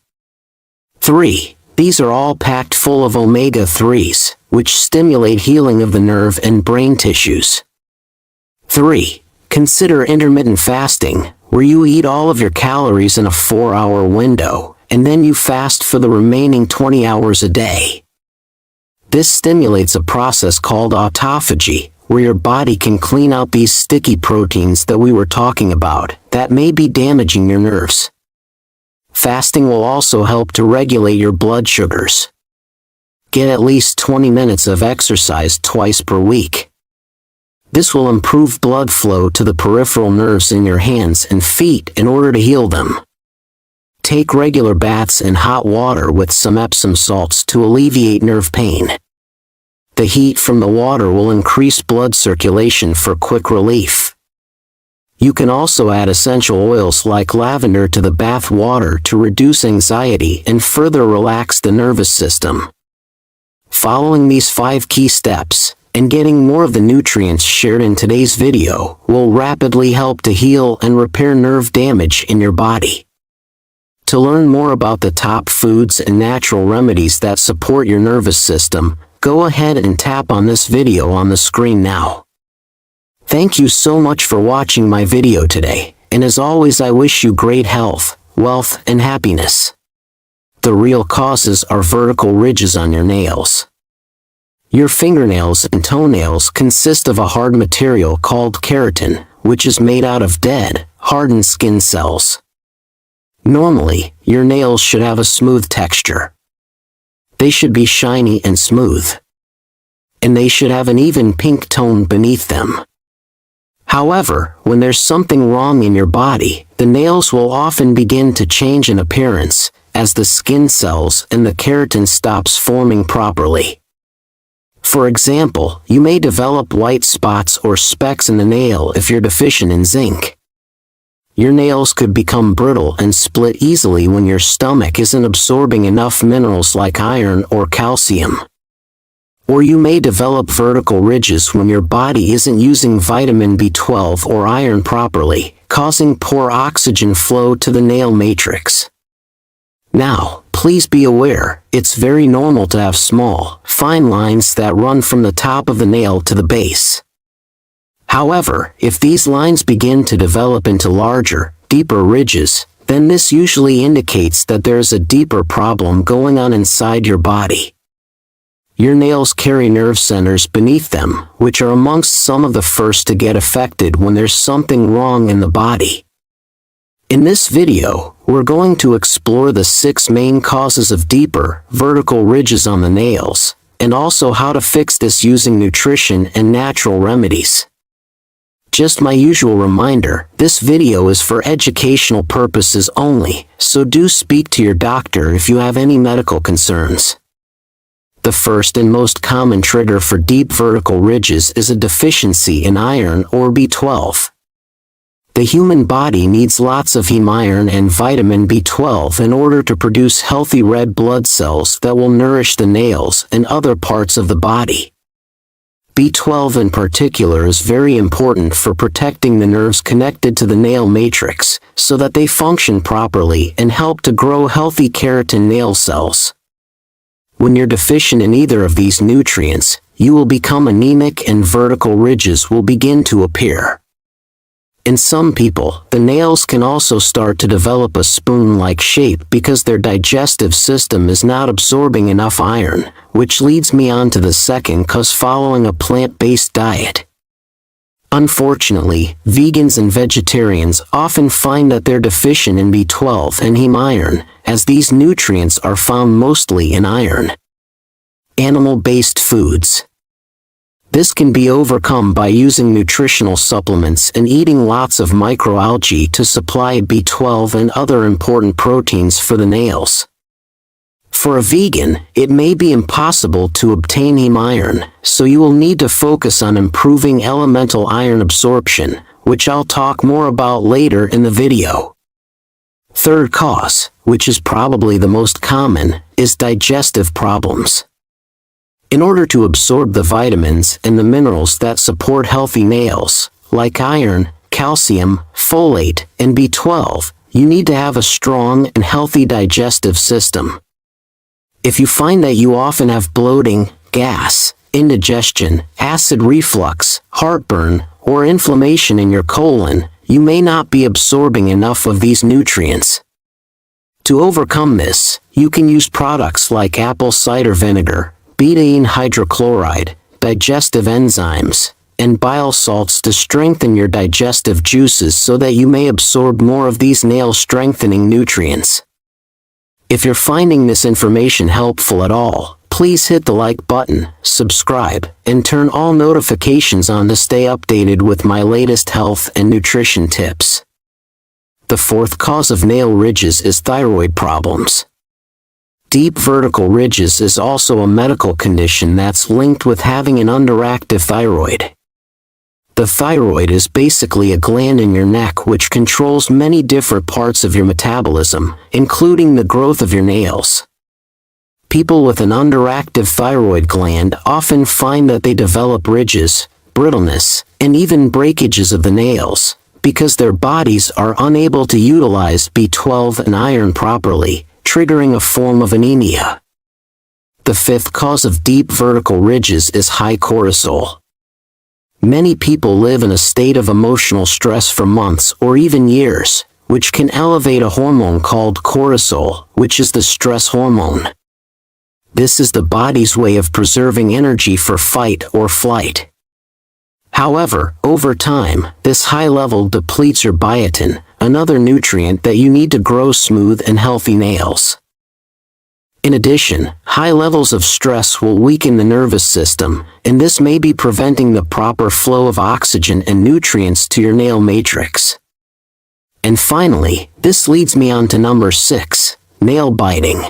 3. These are all packed full of omega-3s, which stimulate healing of the nerve and brain tissues. 3. Consider intermittent fasting, where you eat all of your calories in a 4-hour window, and then you fast for the remaining 20 hours a day. This stimulates a process called autophagy, where your body can clean out these sticky proteins that we were talking about, that may be damaging your nerves. Fasting will also help to regulate your blood sugars. Get at least 20 minutes of exercise twice per week. This will improve blood flow to the peripheral nerves in your hands and feet in order to heal them. Take regular baths in hot water with some Epsom salts to alleviate nerve pain. The heat from the water will increase blood circulation for quick relief. You can also add essential oils like lavender to the bath water to reduce anxiety and further relax the nervous system. Following these 5 key steps, and getting more of the nutrients shared in today's video, will rapidly help to heal and repair nerve damage in your body. To learn more about the top foods and natural remedies that support your nervous system, go ahead and tap on this video on the screen now. Thank you so much for watching my video today, and as always I wish you great health, wealth, and happiness. The real causes are vertical ridges on your nails. Your fingernails and toenails consist of a hard material called keratin, which is made out of dead, hardened skin cells. Normally, your nails should have a smooth texture. They should be shiny and smooth. And they should have an even pink tone beneath them. However, when there's something wrong in your body, the nails will often begin to change in appearance, as the skin cells and the keratin stops forming properly. For example, you may develop white spots or specks in the nail if you're deficient in zinc. Your nails could become brittle and split easily when your stomach isn't absorbing enough minerals like iron or calcium. Or you may develop vertical ridges when your body isn't using vitamin B12 or iron properly, causing poor oxygen flow to the nail matrix. Now, please be aware, it's very normal to have small, fine lines that run from the top of the nail to the base. However, if these lines begin to develop into larger, deeper ridges, then this usually indicates that there's a deeper problem going on inside your body. Your nails carry nerve centers beneath them, which are amongst some of the first to get affected when there's something wrong in the body. In this video, we're going to explore the 6 main causes of deeper, vertical ridges on the nails, and also how to fix this using nutrition and natural remedies. Just my usual reminder, this video is for educational purposes only, so do speak to your doctor if you have any medical concerns. The first and most common trigger for deep vertical ridges is a deficiency in iron or B12. The human body needs lots of heme iron and vitamin B12 in order to produce healthy red blood cells that will nourish the nails and other parts of the body. B12 in particular is very important for protecting the nerves connected to the nail matrix, so that they function properly and help to grow healthy keratin nail cells. When you're deficient in either of these nutrients, you will become anemic and vertical ridges will begin to appear. In some people, the nails can also start to develop a spoon-like shape because their digestive system is not absorbing enough iron, which leads me on to the second cause: following a plant-based diet. Unfortunately, vegans and vegetarians often find that they're deficient in B12 and heme iron, as these nutrients are found mostly in iron. Animal-based foods. This can be overcome by using nutritional supplements and eating lots of microalgae to supply B12 and other important proteins for the nails. For a vegan, it may be impossible to obtain heme iron, so you will need to focus on improving elemental iron absorption, which I'll talk more about later in the video. Third cause, which is probably the most common, is digestive problems. In order to absorb the vitamins and the minerals that support healthy nails, like iron, calcium, folate, and B12, you need to have a strong and healthy digestive system. If you find that you often have bloating, gas, indigestion, acid reflux, heartburn, or inflammation in your colon, you may not be absorbing enough of these nutrients. To overcome this, you can use products like apple cider vinegar, betaine hydrochloride, digestive enzymes, and bile salts to strengthen your digestive juices so that you may absorb more of these nail-strengthening nutrients. If you're finding this information helpful at all, please hit the like button, subscribe, and turn all notifications on to stay updated with my latest health and nutrition tips. The fourth cause of nail ridges is thyroid problems. Deep vertical ridges is also a medical condition that's linked with having an underactive thyroid. The thyroid is basically a gland in your neck which controls many different parts of your metabolism, including the growth of your nails. People with an underactive thyroid gland often find that they develop ridges, brittleness, and even breakages of the nails, because their bodies are unable to utilize B12 and iron properly, triggering a form of anemia. The fifth cause of deep vertical ridges is high cortisol. Many people live in a state of emotional stress for months or even years, which can elevate a hormone called cortisol, which is the stress hormone. This is the body's way of preserving energy for fight or flight. However, over time, this high level depletes your biotin, another nutrient that you need to grow smooth and healthy nails. In addition, high levels of stress will weaken the nervous system, and this may be preventing the proper flow of oxygen and nutrients to your nail matrix. And finally, this leads me on to number 6, nail biting.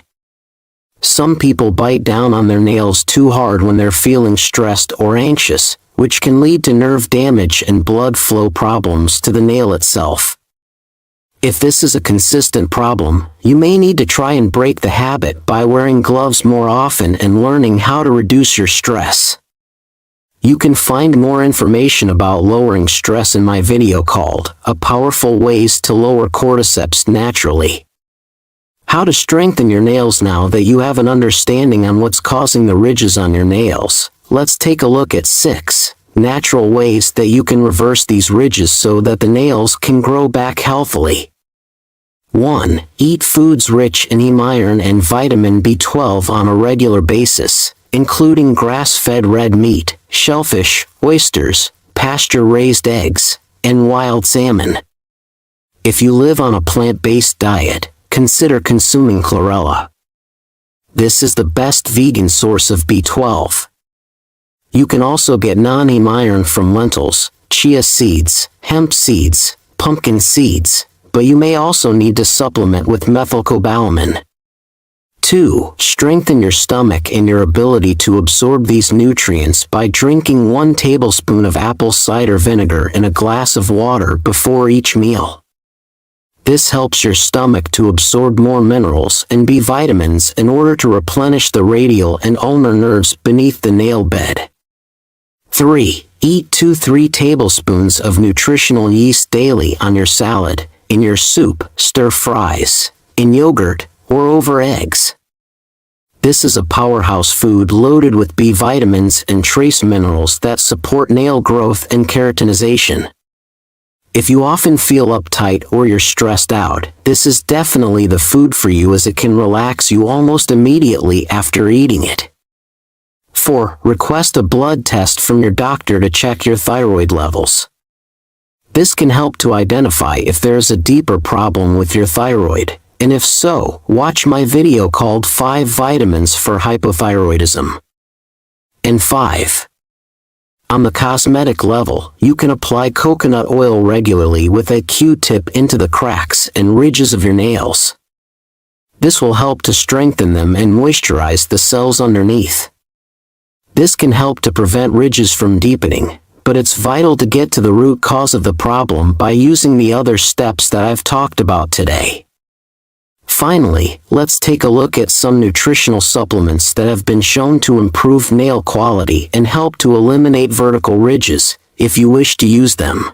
Some people bite down on their nails too hard when they're feeling stressed or anxious, which can lead to nerve damage and blood flow problems to the nail itself. If this is a consistent problem, you may need to try and break the habit by wearing gloves more often and learning how to reduce your stress. You can find more information about lowering stress in my video called "A Powerful Ways to Lower Cordyceps Naturally." How to strengthen your nails. Now that you have an understanding on what's causing the ridges on your nails, let's take a look at 6 natural ways that you can reverse these ridges so that the nails can grow back healthily. 1. Eat foods rich in heme, iron, and vitamin B12 on a regular basis, including grass-fed red meat, shellfish, oysters, pasture-raised eggs, and wild salmon. If you live on a plant-based diet, consider consuming chlorella. This is the best vegan source of B12. You can also get non-heme iron from lentils, chia seeds, hemp seeds, pumpkin seeds, but you may also need to supplement with methylcobalamin. 2. Strengthen your stomach and your ability to absorb these nutrients by drinking 1 tablespoon of apple cider vinegar in a glass of water before each meal. This helps your stomach to absorb more minerals and B vitamins in order to replenish the radial and ulnar nerves beneath the nail bed. 3. Eat 2-3 tablespoons of nutritional yeast daily on your salad, in your soup, stir fries, in yogurt, or over eggs. This is a powerhouse food loaded with B vitamins and trace minerals that support nail growth and keratinization. If you often feel uptight or you're stressed out, this is definitely the food for you, as it can relax you almost immediately after eating it. 4. Request a blood test from your doctor to check your thyroid levels. This can help to identify if there is a deeper problem with your thyroid, and if so, watch my video called 5 Vitamins for Hypothyroidism. And 5. On the cosmetic level, you can apply coconut oil regularly with a Q-tip into the cracks and ridges of your nails. This will help to strengthen them and moisturize the cells underneath. This can help to prevent ridges from deepening, but it's vital to get to the root cause of the problem by using the other steps that I've talked about today. Finally, let's take a look at some nutritional supplements that have been shown to improve nail quality and help to eliminate vertical ridges, if you wish to use them.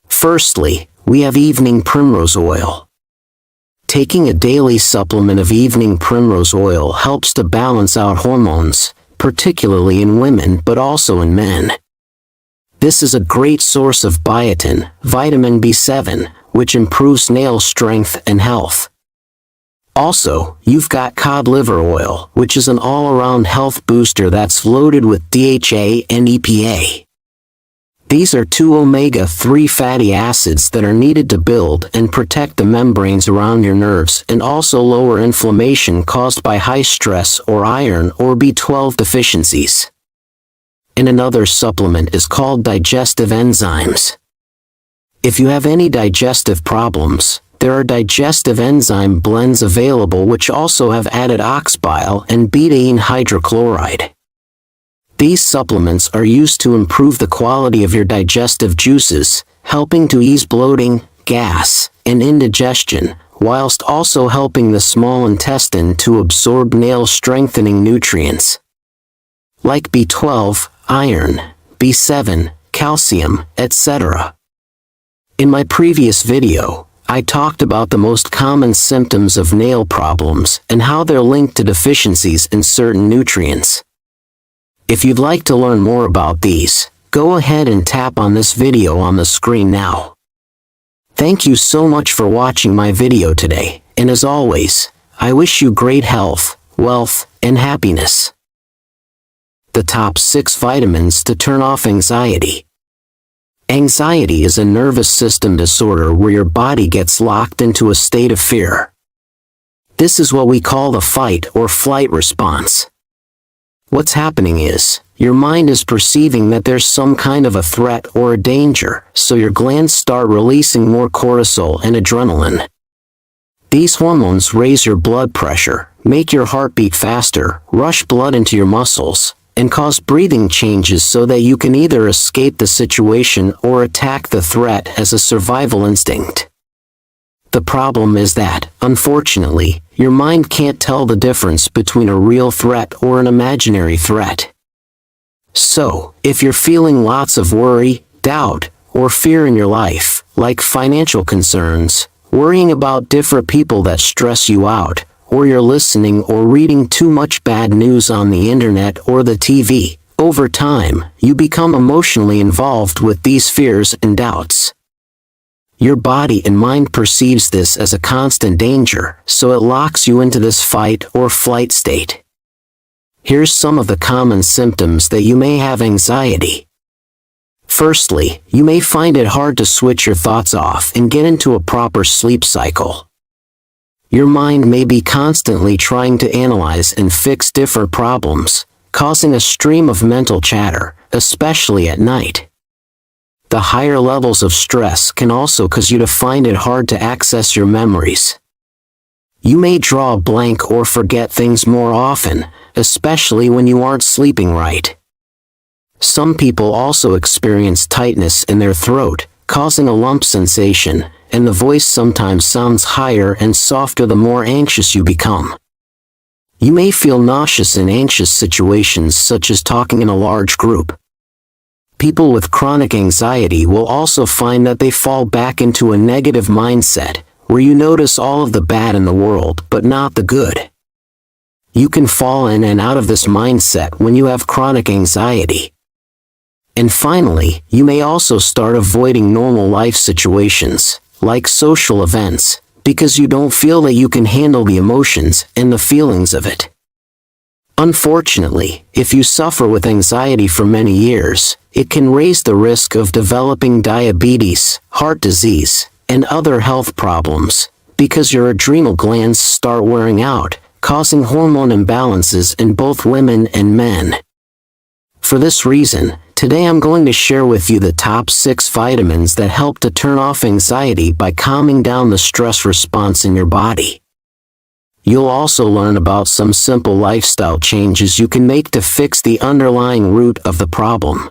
Firstly, we have evening primrose oil. Taking a daily supplement of evening primrose oil helps to balance out hormones, particularly in women but also in men. This is a great source of biotin, vitamin B7, which improves nail strength and health. Also, you've got cod liver oil, which is an all-around health booster that's loaded with DHA and EPA. These are 2 omega-3 fatty acids that are needed to build and protect the membranes around your nerves and also lower inflammation caused by high stress or iron or B12 deficiencies. And another supplement is called digestive enzymes. If you have any digestive problems, there are digestive enzyme blends available which also have added oxbile and betaine hydrochloride. These supplements are used to improve the quality of your digestive juices, helping to ease bloating, gas, and indigestion, whilst also helping the small intestine to absorb nail-strengthening nutrients like B12, iron, B7, calcium, etc. In my previous video, I talked about the most common symptoms of nail problems and how they're linked to deficiencies in certain nutrients. If you'd like to learn more about these, go ahead and tap on this video on the screen now. Thank you so much for watching my video today, and as always, I wish you great health, wealth, and happiness. The top 6 vitamins to turn off anxiety. Anxiety is a nervous system disorder where your body gets locked into a state of fear. This is what we call the fight or flight response. What's happening is, your mind is perceiving that there's some kind of a threat or a danger, so your glands start releasing more cortisol and adrenaline. These hormones raise your blood pressure, make your heart beat faster, rush blood into your muscles, and cause breathing changes so that you can either escape the situation or attack the threat as a survival instinct. The problem is that, unfortunately, your mind can't tell the difference between a real threat or an imaginary threat. So, if you're feeling lots of worry, doubt, or fear in your life, like financial concerns, worrying about different people that stress you out, or you're listening or reading too much bad news on the internet or the TV, over time, you become emotionally involved with these fears and doubts. Your body and mind perceives this as a constant danger, so it locks you into this fight or flight state. Here's some of the common symptoms that you may have anxiety. Firstly, you may find it hard to switch your thoughts off and get into a proper sleep cycle. Your mind may be constantly trying to analyze and fix different problems, causing a stream of mental chatter, especially at night. The higher levels of stress can also cause you to find it hard to access your memories. You may draw a blank or forget things more often, especially when you aren't sleeping right. Some people also experience tightness in their throat, causing a lump sensation, and the voice sometimes sounds higher and softer the more anxious you become. You may feel nauseous in anxious situations such as talking in a large group. People with chronic anxiety will also find that they fall back into a negative mindset, where you notice all of the bad in the world but not the good. You can fall in and out of this mindset when you have chronic anxiety. And finally, you may also start avoiding normal life situations, like social events, because you don't feel that you can handle the emotions and the feelings of it. Unfortunately, if you suffer with anxiety for many years, it can raise the risk of developing diabetes, heart disease, and other health problems, because your adrenal glands start wearing out, causing hormone imbalances in both women and men. For this reason, today I'm going to share with you the top 6 vitamins that help to turn off anxiety by calming down the stress response in your body. You'll also learn about some simple lifestyle changes you can make to fix the underlying root of the problem.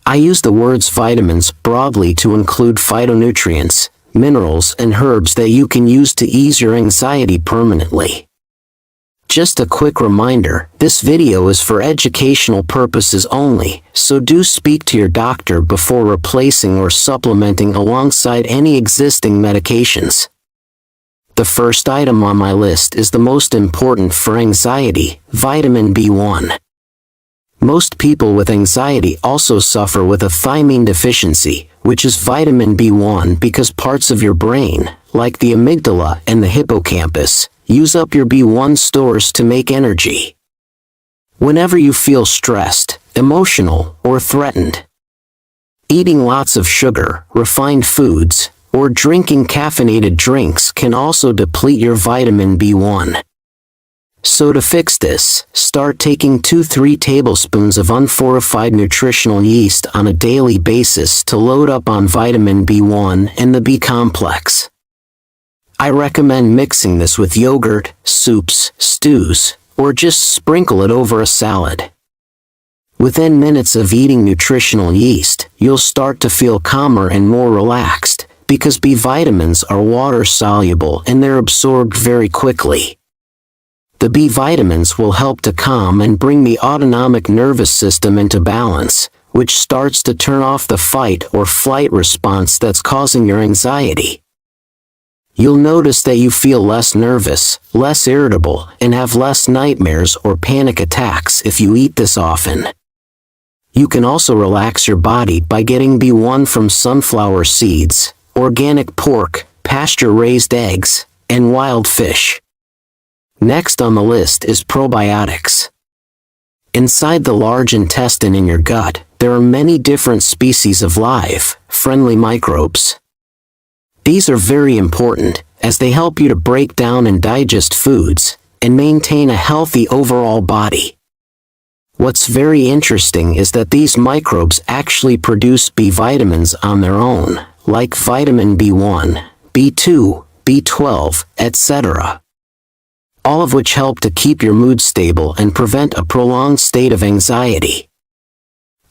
I use the words vitamins broadly to include phytonutrients, minerals, and herbs that you can use to ease your anxiety permanently. Just a quick reminder, this video is for educational purposes only, so do speak to your doctor before replacing or supplementing alongside any existing medications. The first item on my list is the most important for anxiety, vitamin B1. Most people with anxiety also suffer with a thiamine deficiency, which is vitamin B1 because parts of your brain, like the amygdala and the hippocampus, use up your B1 stores to make energy. Whenever you feel stressed, emotional, or threatened, eating lots of sugar, refined foods, or drinking caffeinated drinks can also deplete your vitamin B1. So to fix this, start taking 2-3 tablespoons of unfortified nutritional yeast on a daily basis to load up on vitamin B1 and the B complex. I recommend mixing this with yogurt, soups, stews, or just sprinkle it over a salad. Within minutes of eating nutritional yeast, you'll start to feel calmer and more relaxed, because B vitamins are water-soluble and they're absorbed very quickly. The B vitamins will help to calm and bring the autonomic nervous system into balance, which starts to turn off the fight or flight response that's causing your anxiety. You'll notice that you feel less nervous, less irritable, and have less nightmares or panic attacks if you eat this often. You can also relax your body by getting B1 from sunflower seeds, organic pork, pasture-raised eggs, and wild fish. Next on the list is probiotics. Inside the large intestine in your gut, there are many different species of live, friendly microbes. These are very important, as they help you to break down and digest foods, and maintain a healthy overall body. What's very interesting is that these microbes actually produce B vitamins on their own, like vitamin B1, B2, B12, etc. All of which help to keep your mood stable and prevent a prolonged state of anxiety.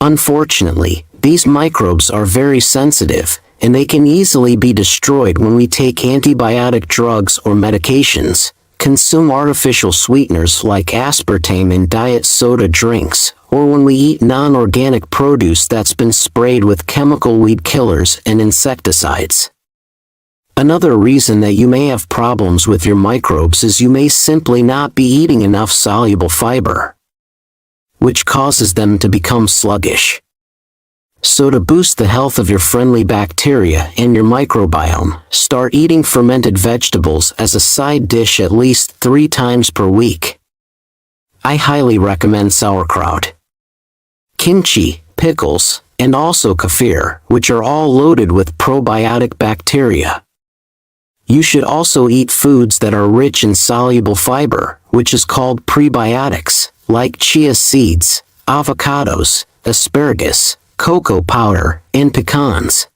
Unfortunately, these microbes are very sensitive, and they can easily be destroyed when we take antibiotic drugs or medications, consume artificial sweeteners like aspartame in diet soda drinks, or when we eat non-organic produce that's been sprayed with chemical weed killers and insecticides. Another reason that you may have problems with your microbes is you may simply not be eating enough soluble fiber, which causes them to become sluggish. So to boost the health of your friendly bacteria and your microbiome, start eating fermented vegetables as a side dish at least 3 times per week. I highly recommend sauerkraut, kimchi, pickles, and also kefir, which are all loaded with probiotic bacteria. You should also eat foods that are rich in soluble fiber, which is called prebiotics, like chia seeds, avocados, asparagus, cocoa powder, and pecans.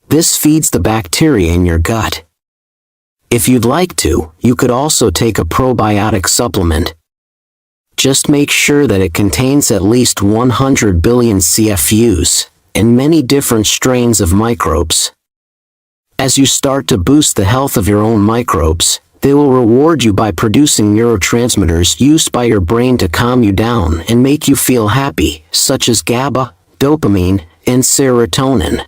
This feeds the bacteria in your gut. If you'd like to, you could also take a probiotic supplement. Just make sure that it contains at least 100 billion CFUs, and many different strains of microbes. As you start to boost the health of your own microbes, they will reward you by producing neurotransmitters used by your brain to calm you down and make you feel happy, such as GABA, dopamine, and serotonin.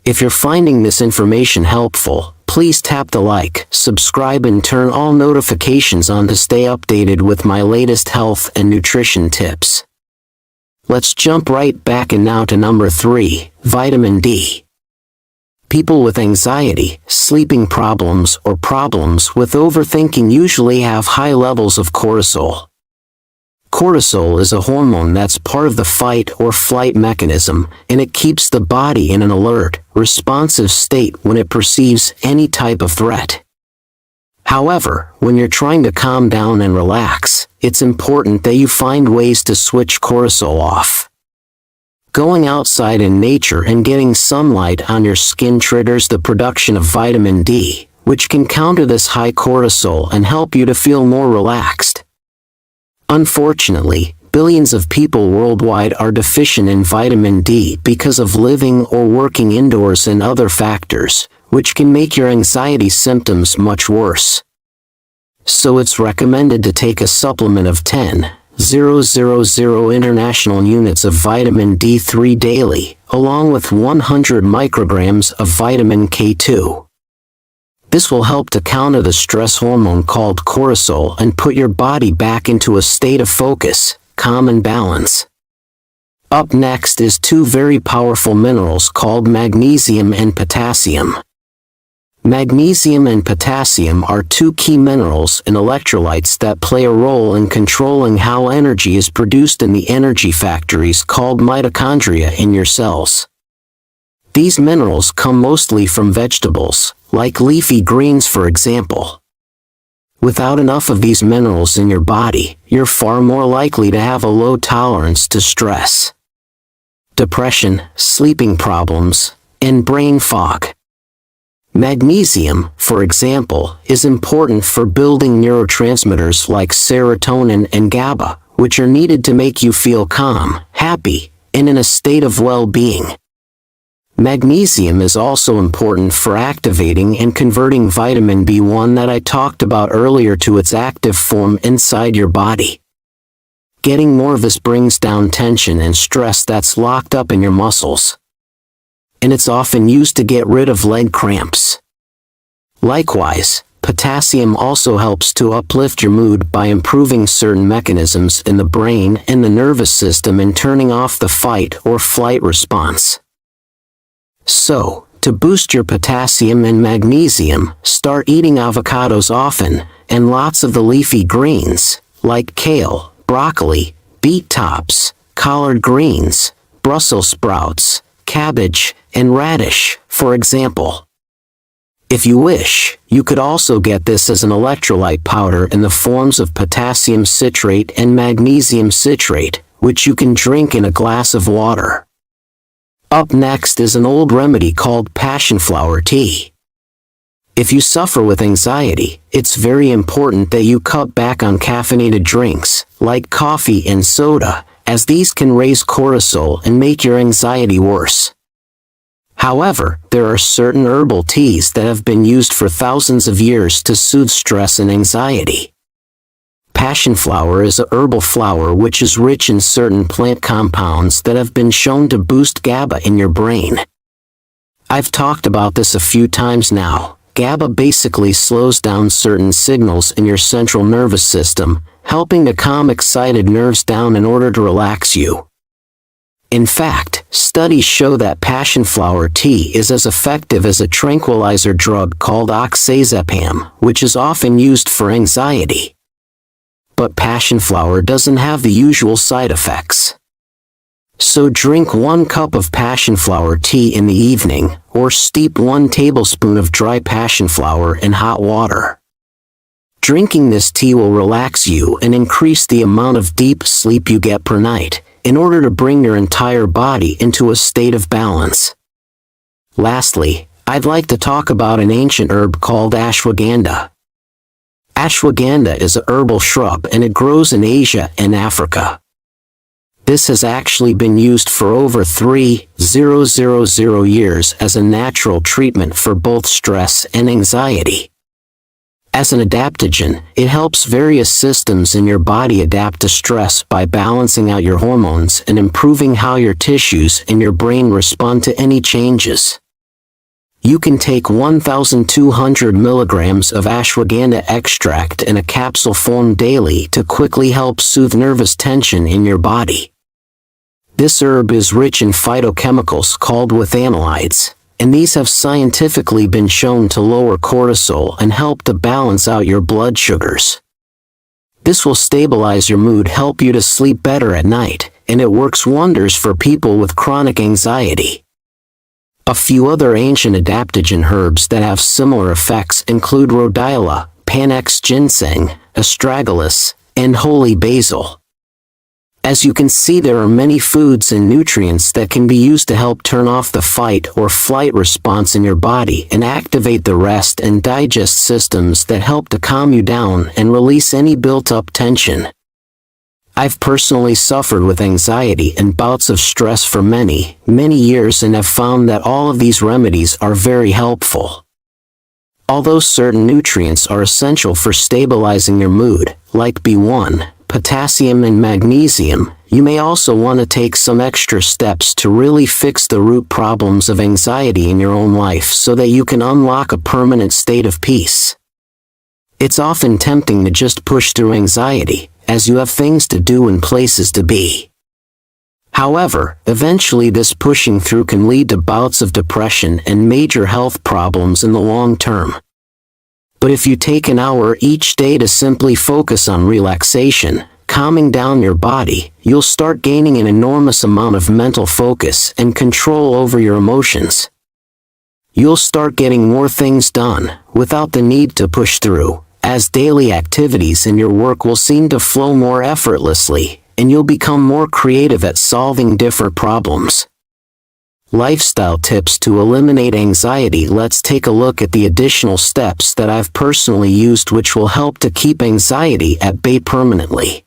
If you're finding this information helpful, please tap the like, subscribe, and turn all notifications on to stay updated with my latest health and nutrition tips. Let's jump right back and now to number 3, vitamin D. People with anxiety, sleeping problems, or problems with overthinking usually have high levels of cortisol. Cortisol is a hormone that's part of the fight or flight mechanism, and it keeps the body in an alert, responsive state when it perceives any type of threat. However, when you're trying to calm down and relax, it's important that you find ways to switch cortisol off. Going outside in nature and getting sunlight on your skin triggers the production of vitamin D, which can counter this high cortisol and help you to feel more relaxed. Unfortunately, billions of people worldwide are deficient in vitamin D because of living or working indoors and other factors, which can make your anxiety symptoms much worse. So it's recommended to take a supplement of 10,000 international units of vitamin D3 daily, along with 100 micrograms of vitamin K2. This will help to counter the stress hormone called cortisol and put your body back into a state of focus, calm, and balance. Up next is 2 very powerful minerals called magnesium and potassium. Magnesium and potassium are 2 key minerals and electrolytes that play a role in controlling how energy is produced in the energy factories called mitochondria in your cells. These minerals come mostly from vegetables, like leafy greens for example. Without enough of these minerals in your body, you're far more likely to have a low tolerance to stress, depression, sleeping problems, and brain fog. Magnesium, for example, is important for building neurotransmitters like serotonin and GABA, which are needed to make you feel calm, happy, and in a state of well-being. Magnesium is also important for activating and converting vitamin B1 that I talked about earlier to its active form inside your body. Getting more of this brings down tension and stress that's locked up in your muscles. And it's often used to get rid of leg cramps. Likewise, potassium also helps to uplift your mood by improving certain mechanisms in the brain and the nervous system and turning off the fight or flight response. So, to boost your potassium and magnesium, start eating avocados often, and lots of the leafy greens, like kale, broccoli, beet tops, collard greens, Brussels sprouts, cabbage, and radish, for example. If you wish, you could also get this as an electrolyte powder in the forms of potassium citrate and magnesium citrate, which you can drink in a glass of water. Up next is an old remedy called passionflower tea. If you suffer with anxiety, it's very important that you cut back on caffeinated drinks, like coffee and soda, as these can raise cortisol and make your anxiety worse. However, there are certain herbal teas that have been used for thousands of years to soothe stress and anxiety. Passionflower is a herbal flower which is rich in certain plant compounds that have been shown to boost GABA in your brain. I've talked about this a few times now. GABA basically slows down certain signals in your central nervous system, helping to calm excited nerves down in order to relax you. In fact, studies show that passionflower tea is as effective as a tranquilizer drug called oxazepam, which is often used for anxiety. But passionflower doesn't have the usual side effects. So drink 1 cup of passionflower tea in the evening, or steep 1 tablespoon of dry passionflower in hot water. Drinking this tea will relax you and increase the amount of deep sleep you get per night, in order to bring your entire body into a state of balance. Lastly, I'd like to talk about an ancient herb called ashwagandha. Ashwagandha is a herbal shrub and it grows in Asia and Africa. This has actually been used for over 3,000 years as a natural treatment for both stress and anxiety. As an adaptogen, it helps various systems in your body adapt to stress by balancing out your hormones and improving how your tissues and your brain respond to any changes. You can take 1,200 milligrams of ashwagandha extract in a capsule form daily to quickly help soothe nervous tension in your body. This herb is rich in phytochemicals called withanolides, and these have scientifically been shown to lower cortisol and help to balance out your blood sugars. This will stabilize your mood, help you to sleep better at night, and it works wonders for people with chronic anxiety. A few other ancient adaptogen herbs that have similar effects include rhodiola, panax ginseng, astragalus, and holy basil. As you can see, there are many foods and nutrients that can be used to help turn off the fight or flight response in your body and activate the rest and digest systems that help to calm you down and release any built-up tension. I've personally suffered with anxiety and bouts of stress for many, many years and have found that all of these remedies are very helpful. Although certain nutrients are essential for stabilizing your mood, like B1, potassium and magnesium, you may also want to take some extra steps to really fix the root problems of anxiety in your own life so that you can unlock a permanent state of peace. It's often tempting to just push through anxiety, as you have things to do and places to be. However, eventually this pushing through can lead to bouts of depression and major health problems in the long term. But if you take an hour each day to simply focus on relaxation, calming down your body, you'll start gaining an enormous amount of mental focus and control over your emotions. You'll start getting more things done, without the need to push through, as daily activities in your work will seem to flow more effortlessly, and you'll become more creative at solving different problems. Lifestyle tips to eliminate anxiety. Let's take a look at the additional steps that I've personally used which will help to keep anxiety at bay permanently.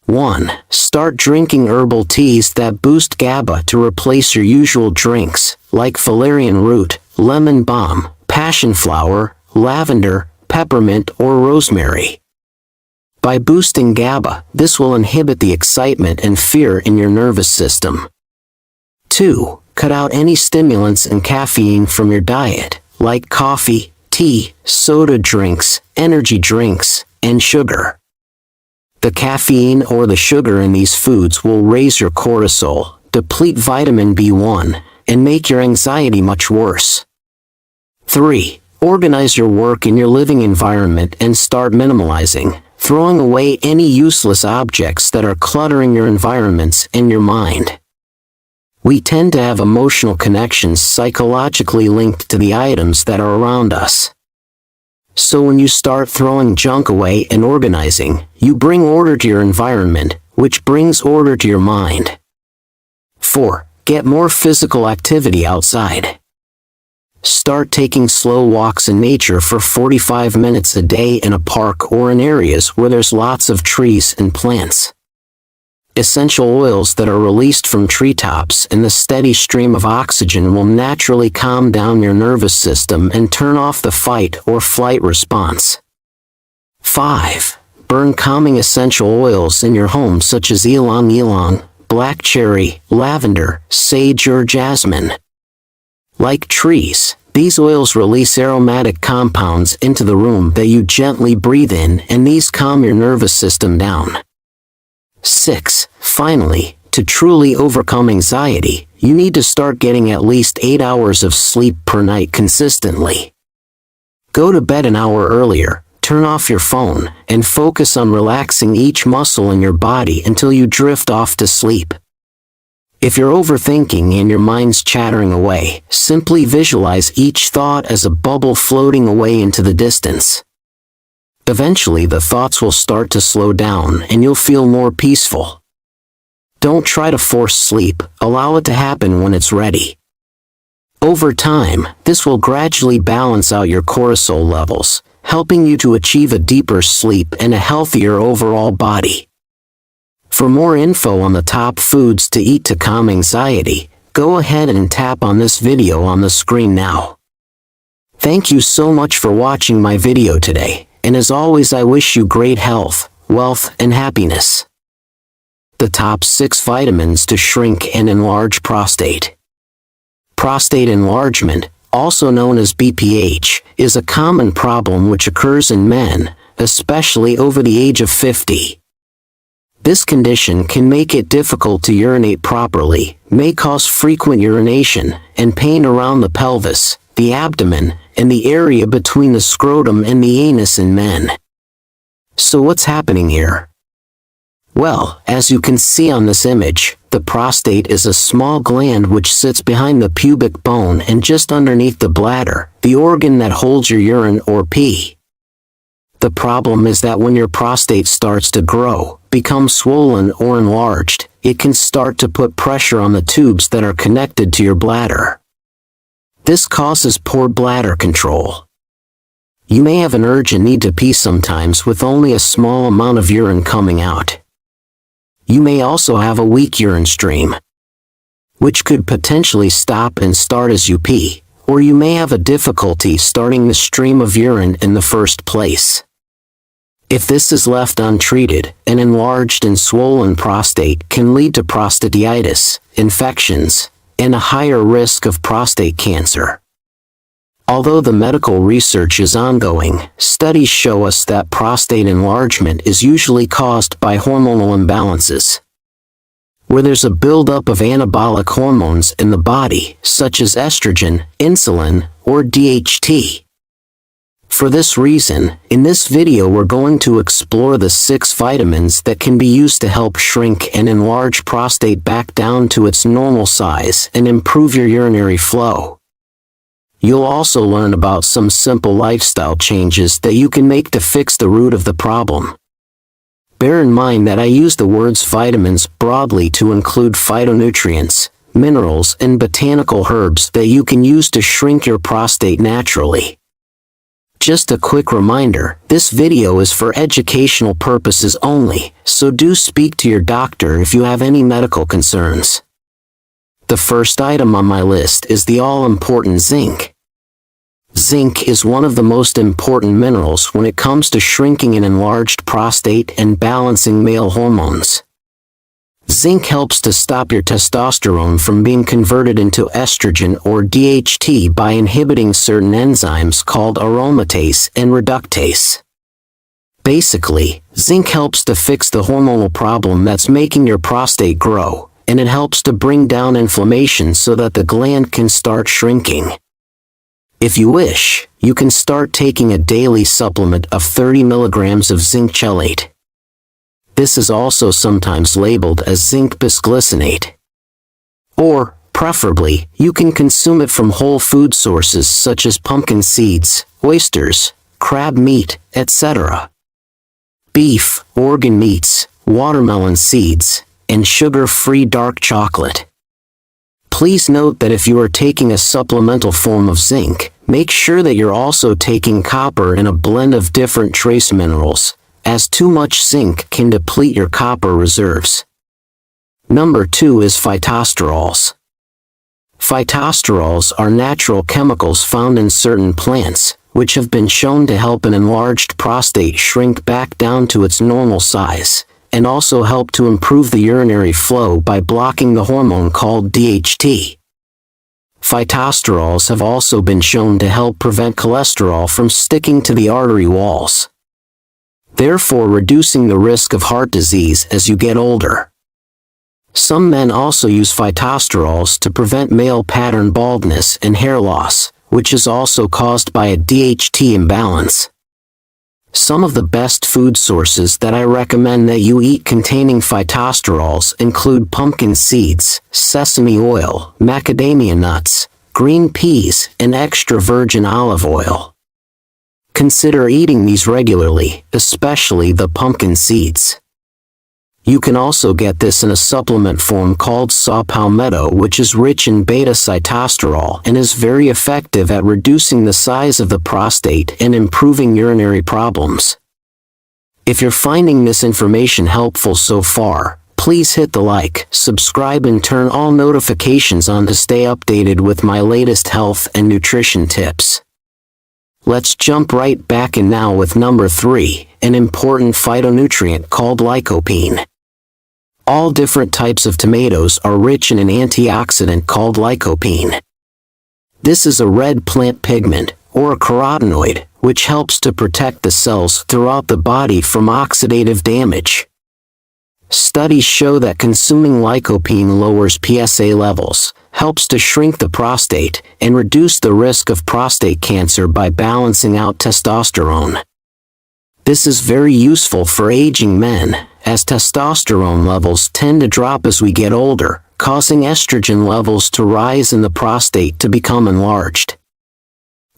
1. Start drinking herbal teas that boost GABA to replace your usual drinks, like valerian root, lemon balm, passionflower, lavender, peppermint, or rosemary. By boosting GABA, this will inhibit the excitement and fear in your nervous system. 2. Cut out any stimulants and caffeine from your diet, like coffee, tea, soda drinks, energy drinks, and sugar. The caffeine or the sugar in these foods will raise your cortisol, deplete vitamin B1, and make your anxiety much worse. 3. Organize your work in your living environment and start minimalizing, throwing away any useless objects that are cluttering your environments and your mind. We tend to have emotional connections psychologically linked to the items that are around us. So when you start throwing junk away and organizing, you bring order to your environment, which brings order to your mind. 4. Get more physical activity outside. Start taking slow walks in nature for 45 minutes a day in a park or in areas where there's lots of trees and plants. Essential oils that are released from treetops and the steady stream of oxygen will naturally calm down your nervous system and turn off the fight or flight response. 5. Burn calming essential oils in your home such as ylang ylang, black cherry, lavender, sage or jasmine. Like trees, these oils release aromatic compounds into the room that you gently breathe in, and these calm your nervous system down. 6. Finally, to truly overcome anxiety, you need to start getting at least 8 hours of sleep per night consistently. Go to bed an hour earlier, turn off your phone, and focus on relaxing each muscle in your body until you drift off to sleep. If you're overthinking and your mind's chattering away, simply visualize each thought as a bubble floating away into the distance. Eventually the thoughts will start to slow down and you'll feel more peaceful. Don't try to force sleep, allow it to happen when it's ready. Over time, this will gradually balance out your cortisol levels, helping you to achieve a deeper sleep and a healthier overall body. For more info on the top foods to eat to calm anxiety, go ahead and tap on this video on the screen now. Thank you so much for watching my video today, and as always I wish you great health, wealth, and happiness. The top 6 vitamins to shrink and enlarge prostate. Prostate enlargement, also known as BPH, is a common problem which occurs in men, especially over the age of 50. This condition can make it difficult to urinate properly, may cause frequent urination, and pain around the pelvis, the abdomen, and the area between the scrotum and the anus in men. So what's happening here? Well, as you can see on this image, the prostate is a small gland which sits behind the pubic bone and just underneath the bladder, the organ that holds your urine or pee. The problem is that when your prostate starts to grow, become swollen or enlarged, it can start to put pressure on the tubes that are connected to your bladder. This causes poor bladder control. You may have an urge and need to pee sometimes with only a small amount of urine coming out. You may also have a weak urine stream, which could potentially stop and start as you pee, or you may have a difficulty starting the stream of urine in the first place. If this is left untreated, an enlarged and swollen prostate can lead to prostatitis, infections, and a higher risk of prostate cancer. Although the medical research is ongoing, studies show us that prostate enlargement is usually caused by hormonal imbalances, where there's a buildup of anabolic hormones in the body, such as estrogen, insulin, or DHT. For this reason, in this video we're going to explore the 6 vitamins that can be used to help shrink and enlarge prostate back down to its normal size and improve your urinary flow. You'll also learn about some simple lifestyle changes that you can make to fix the root of the problem. Bear in mind that I use the words vitamins broadly to include phytonutrients, minerals, and botanical herbs that you can use to shrink your prostate naturally. Just a quick reminder, this video is for educational purposes only, so do speak to your doctor if you have any medical concerns. The first item on my list is the all-important zinc. Zinc is one of the most important minerals when it comes to shrinking an enlarged prostate and balancing male hormones. Zinc helps to stop your testosterone from being converted into estrogen or DHT by inhibiting certain enzymes called aromatase and reductase. Basically, zinc helps to fix the hormonal problem that's making your prostate grow, and it helps to bring down inflammation so that the gland can start shrinking. If you wish, you can start taking a daily supplement of 30 milligrams of zinc chelate. This is also sometimes labeled as zinc bisglycinate. Or, preferably, you can consume it from whole food sources such as pumpkin seeds, oysters, crab meat, etc. Beef, organ meats, watermelon seeds, and sugar-free dark chocolate. Please note that if you are taking a supplemental form of zinc, make sure that you're also taking copper in a blend of different trace minerals, as too much zinc can deplete your copper reserves. Number 2 is phytosterols. Phytosterols are natural chemicals found in certain plants, which have been shown to help an enlarged prostate shrink back down to its normal size, and also help to improve the urinary flow by blocking the hormone called DHT. Phytosterols have also been shown to help prevent cholesterol from sticking to the artery walls, therefore reducing the risk of heart disease as you get older. Some men also use phytosterols to prevent male pattern baldness and hair loss, which is also caused by a DHT imbalance. Some of the best food sources that I recommend that you eat containing phytosterols include pumpkin seeds, sesame oil, macadamia nuts, green peas, and extra virgin olive oil. Consider eating these regularly, especially the pumpkin seeds. You can also get this in a supplement form called saw palmetto, which is rich in beta-sitosterol and is very effective at reducing the size of the prostate and improving urinary problems. If you're finding this information helpful so far, please hit the like, subscribe and turn all notifications on to stay updated with my latest health and nutrition tips. Let's jump right back in now with number 3, an important phytonutrient called lycopene. All different types of tomatoes are rich in an antioxidant called lycopene. This is a red plant pigment, or a carotenoid, which helps to protect the cells throughout the body from oxidative damage. Studies show that consuming lycopene lowers PSA levels, helps to shrink the prostate, and reduce the risk of prostate cancer by balancing out testosterone. This is very useful for aging men, as testosterone levels tend to drop as we get older, causing estrogen levels to rise and the prostate to become enlarged.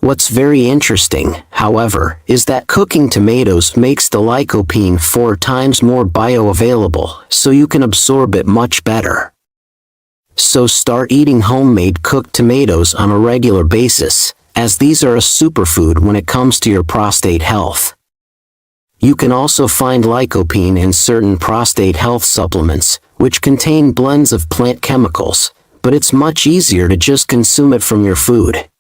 What's very interesting, however, is that cooking tomatoes makes the lycopene 4 times more bioavailable, so you can absorb it much better. So start eating homemade cooked tomatoes on a regular basis, as these are a superfood when it comes to your prostate health. You can also find lycopene in certain prostate health supplements, which contain blends of plant chemicals, but it's much easier to just consume it from your food.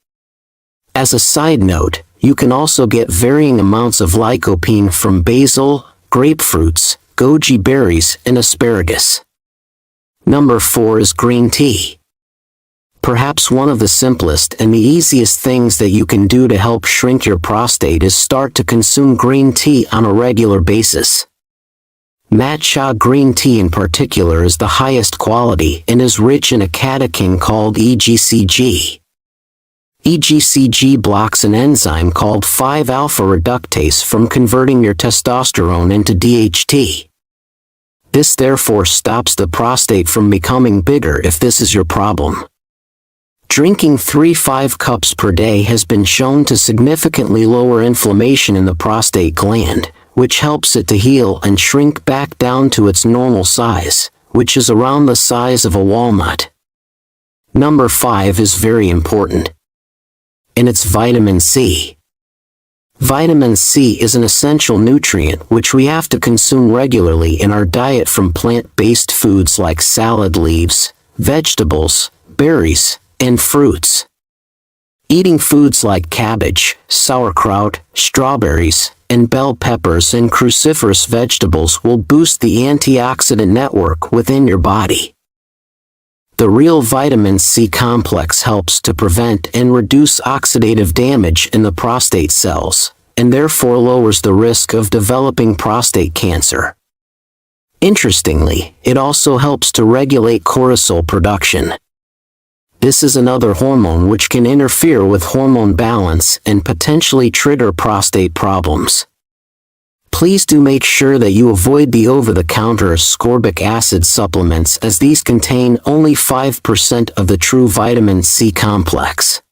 As a side note, you can also get varying amounts of lycopene from basil, grapefruits, goji berries, and asparagus. Number 4 is green tea. Perhaps one of the simplest and the easiest things that you can do to help shrink your prostate is start to consume green tea on a regular basis. Matcha green tea in particular is the highest quality and is rich in a catechin called EGCG. EGCG blocks an enzyme called 5-alpha reductase from converting your testosterone into DHT. This therefore stops the prostate from becoming bigger if this is your problem. Drinking 3-5 cups per day has been shown to significantly lower inflammation in the prostate gland, which helps it to heal and shrink back down to its normal size, which is around the size of a walnut. Number 5 is very important, and it's vitamin C. Vitamin C is an essential nutrient which we have to consume regularly in our diet from plant-based foods like salad leaves, vegetables, berries, and fruits. Eating foods like cabbage, sauerkraut, strawberries, and bell peppers and cruciferous vegetables will boost the antioxidant network within your body. The real vitamin C complex helps to prevent and reduce oxidative damage in the prostate cells, and therefore lowers the risk of developing prostate cancer. Interestingly, it also helps to regulate cortisol production. This is another hormone which can interfere with hormone balance and potentially trigger prostate problems. Please do make sure that you avoid the over-the-counter ascorbic acid supplements, as these contain only 5% of the true vitamin C complex.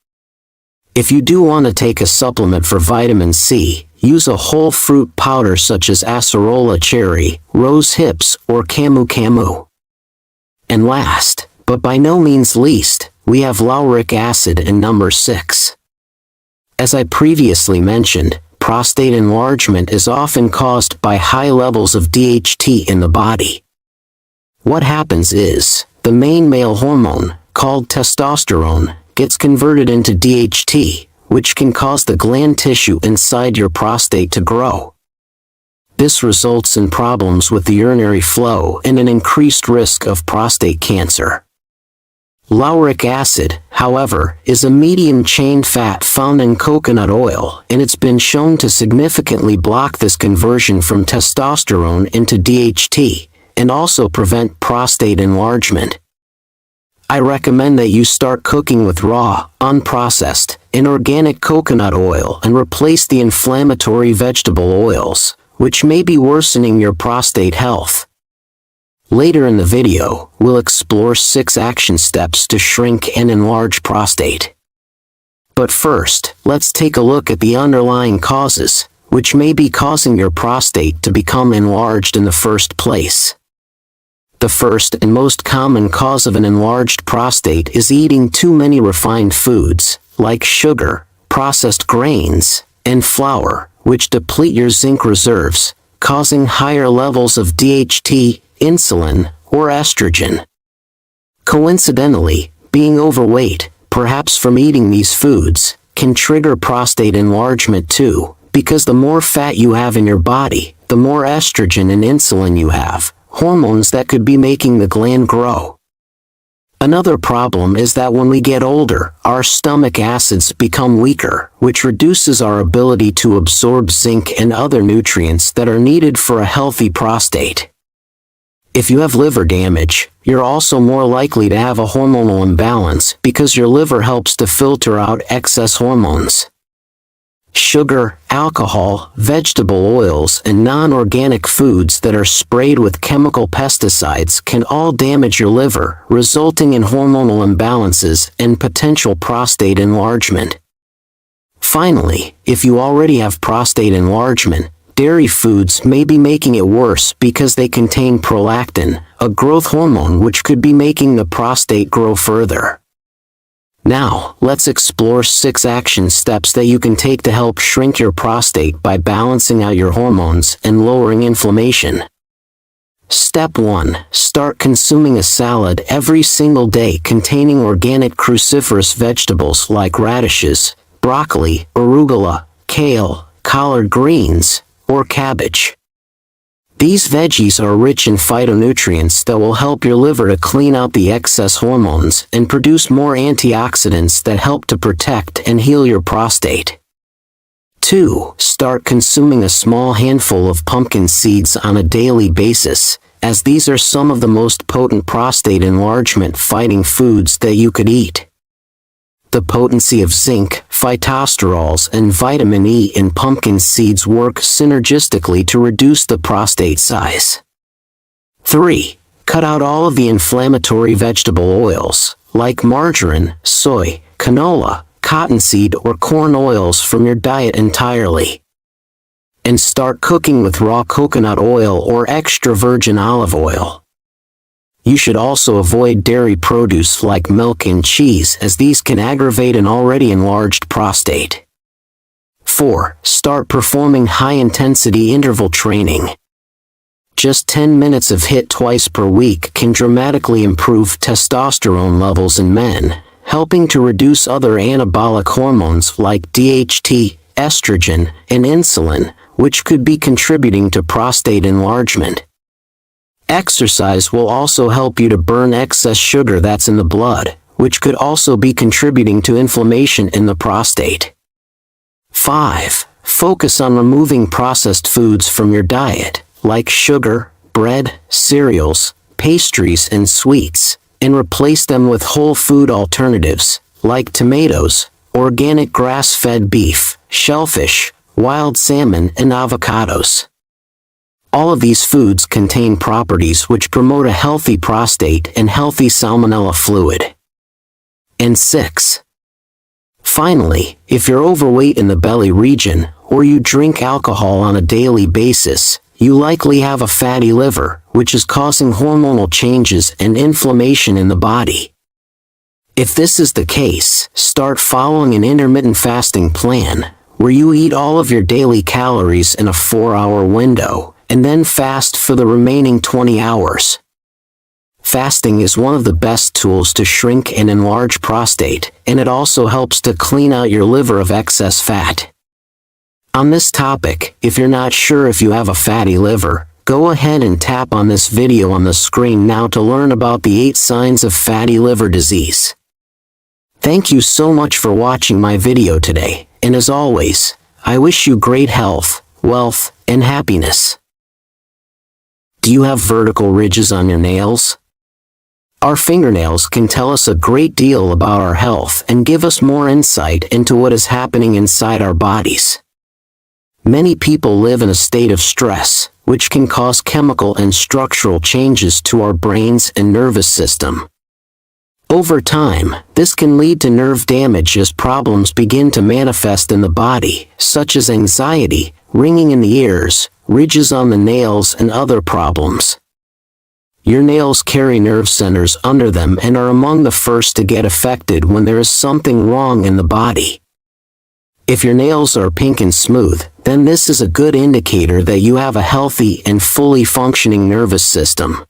If you do want to take a supplement for vitamin C, use a whole fruit powder such as acerola cherry, rose hips, or camu camu. And last, but by no means least, we have lauric acid in number 6. As I previously mentioned, prostate enlargement is often caused by high levels of DHT in the body. What happens is, the main male hormone, called testosterone, gets converted into DHT, which can cause the gland tissue inside your prostate to grow. This results in problems with the urinary flow and an increased risk of prostate cancer. Lauric acid, however, is a medium-chain fat found in coconut oil, and it's been shown to significantly block this conversion from testosterone into DHT, and also prevent prostate enlargement. I recommend that you start cooking with raw, unprocessed, and organic coconut oil and replace the inflammatory vegetable oils, which may be worsening your prostate health. Later in the video, we'll explore 6 action steps to shrink and enlarge prostate. But first, let's take a look at the underlying causes, which may be causing your prostate to become enlarged in the first place. The first and most common cause of an enlarged prostate is eating too many refined foods, like sugar, processed grains, and flour, which deplete your zinc reserves, causing higher levels of DHT, insulin, or estrogen. Coincidentally, being overweight, perhaps from eating these foods, can trigger prostate enlargement too, because the more fat you have in your body, the more estrogen and insulin you have, hormones that could be making the gland grow. Another problem is that when we get older, our stomach acids become weaker, which reduces our ability to absorb zinc and other nutrients that are needed for a healthy prostate. If you have liver damage, you're also more likely to have a hormonal imbalance because your liver helps to filter out excess hormones. Sugar, alcohol, vegetable oils, and non-organic foods that are sprayed with chemical pesticides can all damage your liver, resulting in hormonal imbalances and potential prostate enlargement. Finally, if you already have prostate enlargement, dairy foods may be making it worse because they contain prolactin, a growth hormone which could be making the prostate grow further. Now, let's explore 6 action steps that you can take to help shrink your prostate by balancing out your hormones and lowering inflammation. Step 1. Start consuming a salad every single day containing organic cruciferous vegetables like radishes, broccoli, arugula, kale, collard greens, or cabbage. These veggies are rich in phytonutrients that will help your liver to clean out the excess hormones and produce more antioxidants that help to protect and heal your prostate. 2. Start consuming a small handful of pumpkin seeds on a daily basis, as these are some of the most potent prostate enlargement fighting foods that you could eat. The potency of zinc, phytosterols, and vitamin E in pumpkin seeds work synergistically to reduce the prostate size. 3. Cut out all of the inflammatory vegetable oils, like margarine, soy, canola, cottonseed, or corn oils from your diet entirely. And start cooking with raw coconut oil or extra virgin olive oil. You should also avoid dairy produce like milk and cheese, as these can aggravate an already enlarged prostate. 4. Start performing high-intensity interval training. Just 10 minutes of HIIT twice per week can dramatically improve testosterone levels in men, helping to reduce other anabolic hormones like DHT, estrogen, and insulin, which could be contributing to prostate enlargement. Exercise will also help you to burn excess sugar that's in the blood, which could also be contributing to inflammation in the prostate. 5. Focus on removing processed foods from your diet, like sugar, bread, cereals, pastries, and sweets, and replace them with whole food alternatives, like tomatoes, organic grass-fed beef, shellfish, wild salmon, and avocados. All of these foods contain properties which promote a healthy prostate and healthy salmonella fluid. And 6. Finally, if you're overweight in the belly region, or you drink alcohol on a daily basis, you likely have a fatty liver, which is causing hormonal changes and inflammation in the body. If this is the case, start following an intermittent fasting plan, where you eat all of your daily calories in a 4-hour window, and then fast for the remaining 20 hours. Fasting is one of the best tools to shrink and enlarge prostate, and it also helps to clean out your liver of excess fat. On this topic, if you're not sure if you have a fatty liver, go ahead and tap on this video on the screen now to learn about the 8 signs of fatty liver disease. Thank you so much for watching my video today, and as always, I wish you great health, wealth, and happiness. Do you have vertical ridges on your nails? Our fingernails can tell us a great deal about our health and give us more insight into what is happening inside our bodies. Many people live in a state of stress, which can cause chemical and structural changes to our brains and nervous system. Over time, this can lead to nerve damage as problems begin to manifest in the body, such as anxiety, ringing in the ears, ridges on the nails, and other problems. Your nails carry nerve centers under them and are among the first to get affected when there is something wrong in the body. If your nails are pink and smooth, then this is a good indicator that you have a healthy and fully functioning nervous system.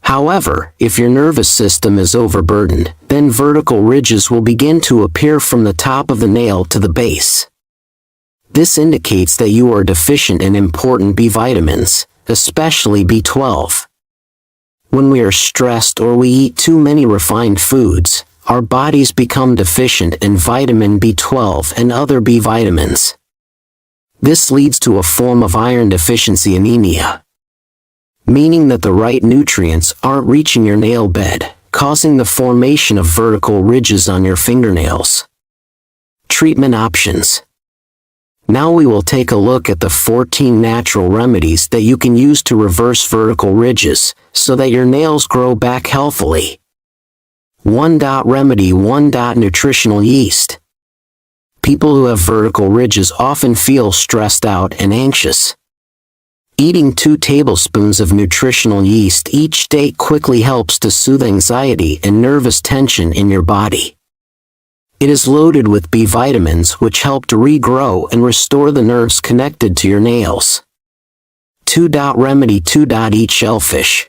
However, if your nervous system is overburdened, then vertical ridges will begin to appear from the top of the nail to the base. This indicates that you are deficient in important B vitamins, especially B12. When we are stressed or we eat too many refined foods, our bodies become deficient in vitamin B12 and other B vitamins. This leads to a form of iron deficiency anemia, meaning that the right nutrients aren't reaching your nail bed, causing the formation of vertical ridges on your fingernails. Treatment options. Now we will take a look at the 14 natural remedies that you can use to reverse vertical ridges, so that your nails grow back healthily. 1. Remedy 1. Nutritional yeast. People who have vertical ridges often feel stressed out and anxious. Eating 2 tablespoons of nutritional yeast each day quickly helps to soothe anxiety and nervous tension in your body. It is loaded with B vitamins which help to regrow and restore the nerves connected to your nails. 2. Remedy 2. Eat shellfish.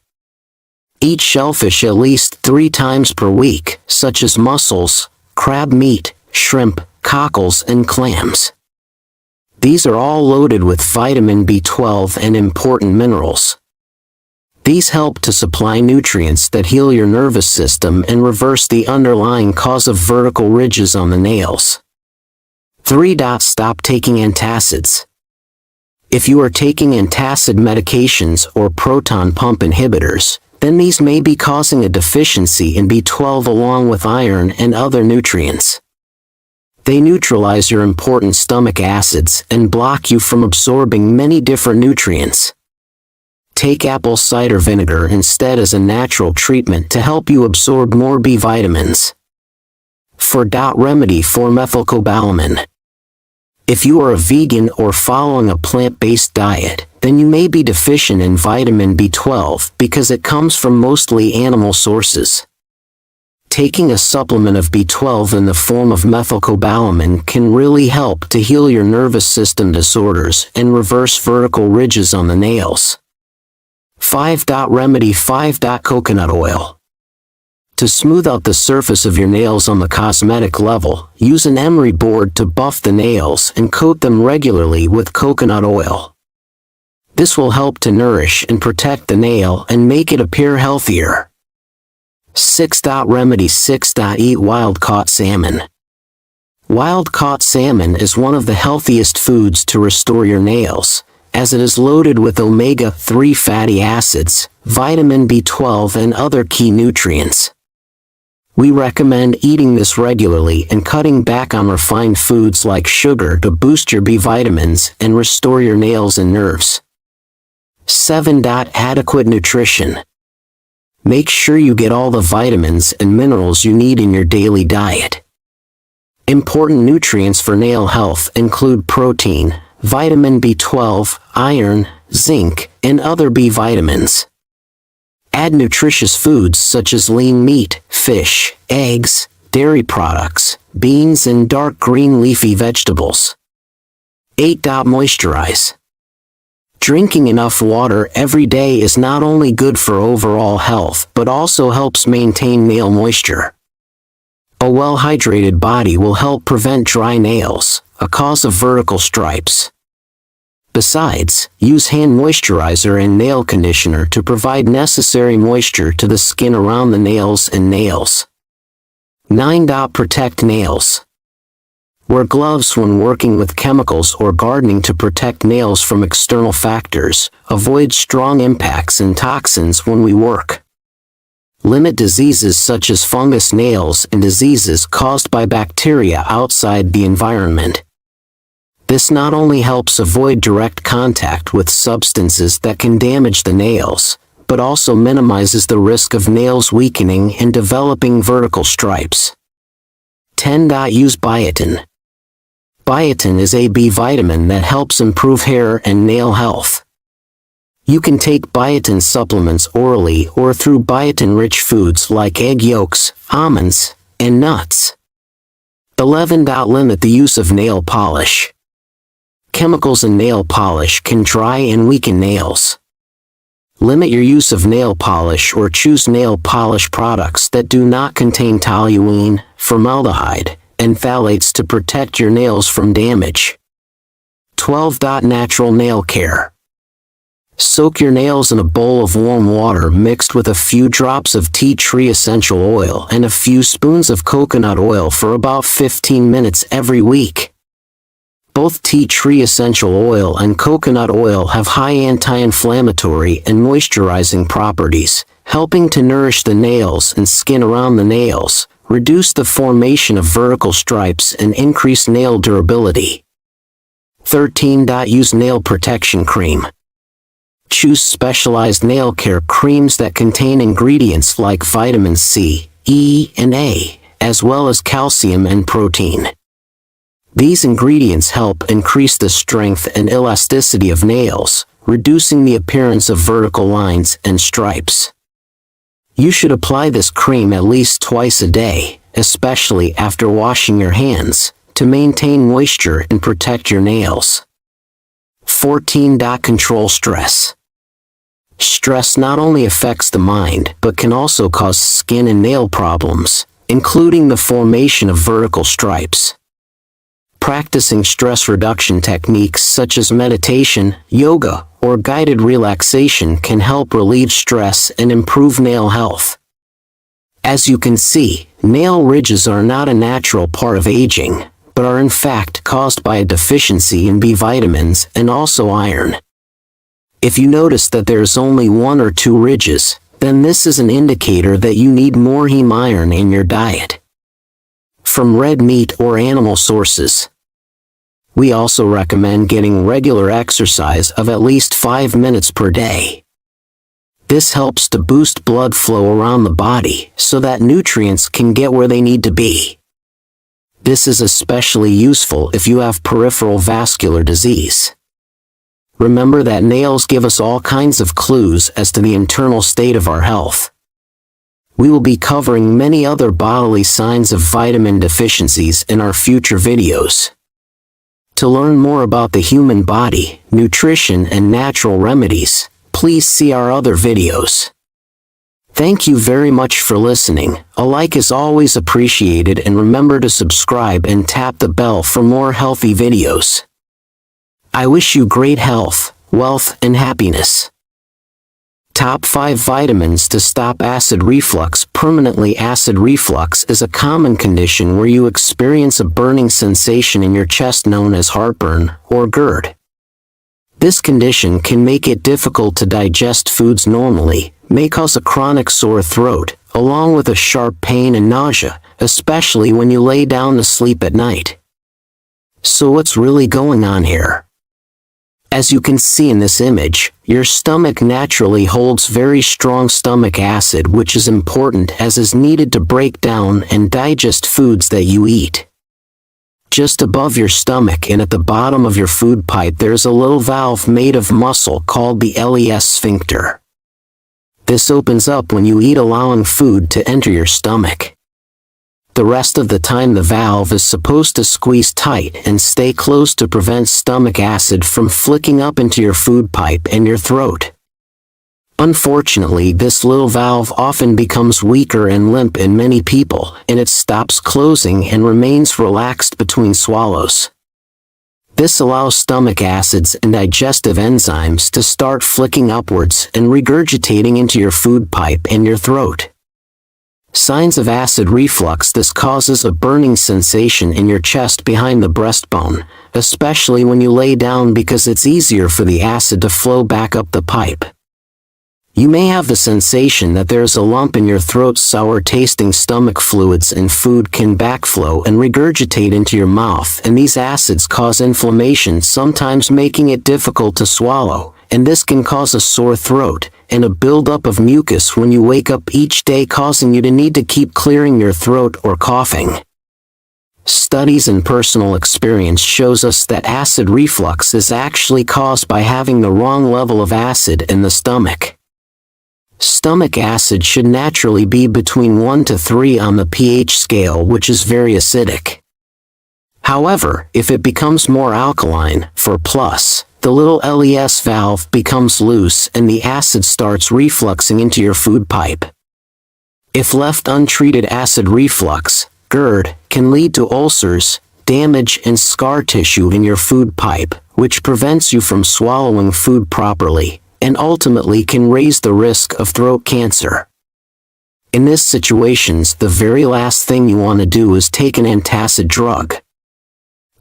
Eat shellfish at least 3 times per week, such as mussels, crab meat, shrimp, cockles, and clams. These are all loaded with vitamin B12 and important minerals. These help to supply nutrients that heal your nervous system and reverse the underlying cause of vertical ridges on the nails. 3. Stop taking antacids. If you are taking antacid medications or proton pump inhibitors, then these may be causing a deficiency in B12 along with iron and other nutrients. They neutralize your important stomach acids and block you from absorbing many different nutrients. Take apple cider vinegar instead as a natural treatment to help you absorb more B vitamins. 4. Remedy 4. Methylcobalamin. If you are a vegan or following a plant-based diet, then you may be deficient in vitamin B12 because it comes from mostly animal sources. Taking a supplement of B12 in the form of methylcobalamin can really help to heal your nervous system disorders and reverse vertical ridges on the nails. 5. Remedy 5. Coconut oil. To smooth out the surface of your nails on the cosmetic level, use an emery board to buff the nails and coat them regularly with coconut oil. This will help to nourish and protect the nail and make it appear healthier. 6. Remedy 6. Eat wild-caught salmon. Wild-caught salmon is one of the healthiest foods to restore your nails, as it is loaded with omega-3 fatty acids, vitamin B12 and other key nutrients. We recommend eating this regularly and cutting back on refined foods like sugar to boost your B vitamins and restore your nails and nerves. 7. Adequate nutrition. Make sure you get all the vitamins and minerals you need in your daily diet. Important nutrients for nail health include protein, vitamin B12, iron, zinc, and other B vitamins. Add nutritious foods such as lean meat, fish, eggs, dairy products, beans and dark green leafy vegetables. 8. Moisturize. Drinking enough water every day is not only good for overall health but also helps maintain nail moisture. A well-hydrated body will help prevent dry nails, a cause of vertical stripes. Besides, use hand moisturizer and nail conditioner to provide necessary moisture to the skin around the nails and nails. 9. Protect nails. Wear gloves when working with chemicals or gardening to protect nails from external factors. Avoid strong impacts and toxins when we work. Limit diseases such as fungus nails and diseases caused by bacteria outside the environment. This not only helps avoid direct contact with substances that can damage the nails, but also minimizes the risk of nails weakening and developing vertical stripes. 10. Use biotin. Biotin is a B vitamin that helps improve hair and nail health. You can take biotin supplements orally or through biotin-rich foods like egg yolks, almonds, and nuts. 11. Limit the use of nail polish. Chemicals in nail polish can dry and weaken nails. Limit your use of nail polish or choose nail polish products that do not contain toluene, formaldehyde, and phthalates to protect your nails from damage. 12. Natural nail care. Soak your nails in a bowl of warm water mixed with a few drops of tea tree essential oil and a few spoons of coconut oil for about 15 minutes every week. Both tea tree essential oil and coconut oil have high anti-inflammatory and moisturizing properties, helping to nourish the nails and skin around the nails, reduce the formation of vertical stripes and increase nail durability. 13. Use nail protection cream. Choose specialized nail care creams that contain ingredients like vitamin C, E, and A, as well as calcium and protein. These ingredients help increase the strength and elasticity of nails, reducing the appearance of vertical lines and stripes. You should apply this cream at least twice a day, especially after washing your hands, to maintain moisture and protect your nails. 14. Control stress. Stress not only affects the mind but can also cause skin and nail problems, including the formation of vertical stripes. Practicing stress reduction techniques such as meditation, yoga, or guided relaxation can help relieve stress and improve nail health. As you can see, nail ridges are not a natural part of aging, but are in fact caused by a deficiency in B vitamins and also iron. If you notice that there's only 1 or 2 ridges, then this is an indicator that you need more heme iron in your diet. From red meat or animal sources. We also recommend getting regular exercise of at least 5 minutes per day. This helps to boost blood flow around the body so that nutrients can get where they need to be. This is especially useful if you have peripheral vascular disease. Remember that nails give us all kinds of clues as to the internal state of our health. We will be covering many other bodily signs of vitamin deficiencies in our future videos. To learn more about the human body, nutrition, and natural remedies, please see our other videos. Thank you very much for listening. A like is always appreciated, and remember to subscribe and tap the bell for more healthy videos. I wish you great health, wealth, and happiness. Top 5 vitamins to stop acid reflux. Permanently acid reflux is a common condition where you experience a burning sensation in your chest known as heartburn or GERD. This condition can make it difficult to digest foods normally, may cause a chronic sore throat, along with a sharp pain and nausea, especially when you lay down to sleep at night. So what's really going on here? As you can see in this image, your stomach naturally holds very strong stomach acid, which is important as is needed to break down and digest foods that you eat. Just above your stomach and at the bottom of your food pipe there's a little valve made of muscle called the LES sphincter. This opens up when you eat, allowing food to enter your stomach. The rest of the time the valve is supposed to squeeze tight and stay closed to prevent stomach acid from flicking up into your food pipe and your throat. Unfortunately, this little valve often becomes weaker and limp in many people, and it stops closing and remains relaxed between swallows. This allows stomach acids and digestive enzymes to start flicking upwards and regurgitating into your food pipe and your throat. Signs of acid reflux: this causes a burning sensation in your chest behind the breastbone, especially when you lay down because it's easier for the acid to flow back up the pipe. You may have the sensation that there's a lump in your throat. Sour-tasting stomach fluids and food can backflow and regurgitate into your mouth, and these acids cause inflammation, sometimes making it difficult to swallow, and this can cause a sore throat and a buildup of mucus when you wake up each day, causing you to need to keep clearing your throat or coughing. Studies and personal experience shows us that acid reflux is actually caused by having the wrong level of acid in the stomach. Stomach acid should naturally be between 1 to 3 on the pH scale, which is very acidic. However, if it becomes more alkaline, for plus, the little LES valve becomes loose and the acid starts refluxing into your food pipe. If left untreated, acid reflux, GERD, can lead to ulcers, damage and scar tissue in your food pipe, which prevents you from swallowing food properly, and ultimately can raise the risk of throat cancer. In these situations, the very last thing you want to do is take an antacid drug.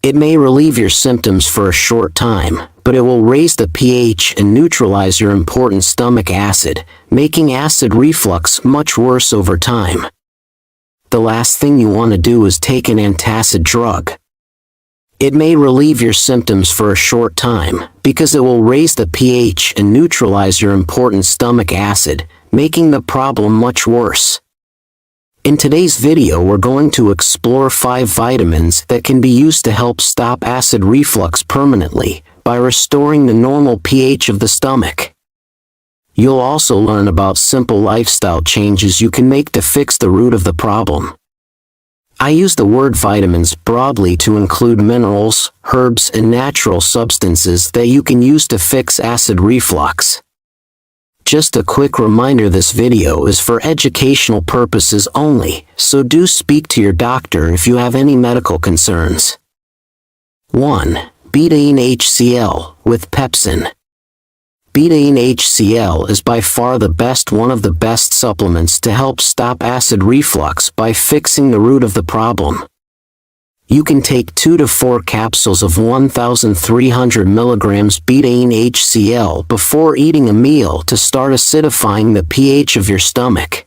It may relieve your symptoms for a short time, but it will raise the pH and neutralize your important stomach acid, making acid reflux much worse over time. The last thing you want to do is take an antacid drug. It may relieve your symptoms for a short time, because it will raise the pH and neutralize your important stomach acid, making the problem much worse. In today's video we're going to explore 5 vitamins that can be used to help stop acid reflux permanently, by restoring the normal pH of the stomach. You'll also learn about simple lifestyle changes you can make to fix the root of the problem. I use the word vitamins broadly to include minerals, herbs and natural substances that you can use to fix acid reflux. Just a quick reminder, this video is for educational purposes only, so do speak to your doctor if you have any medical concerns. 1. Betaine HCl with pepsin. Betaine HCl is by far one of the best supplements to help stop acid reflux by fixing the root of the problem. You can take 2 to 4 capsules of 1,300 mg betaine HCl before eating a meal to start acidifying the pH of your stomach.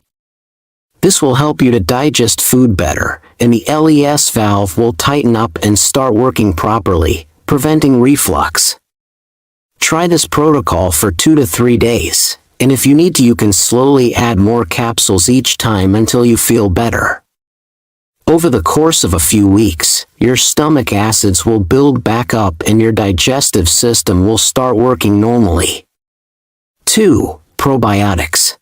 This will help you to digest food better, and the LES valve will tighten up and start working properly, preventing reflux. Try this protocol for 2 to 3 days, and if you need to you can slowly add more capsules each time until you feel better. Over the course of a few weeks, your stomach acids will build back up and your digestive system will start working normally. 2. Probiotics.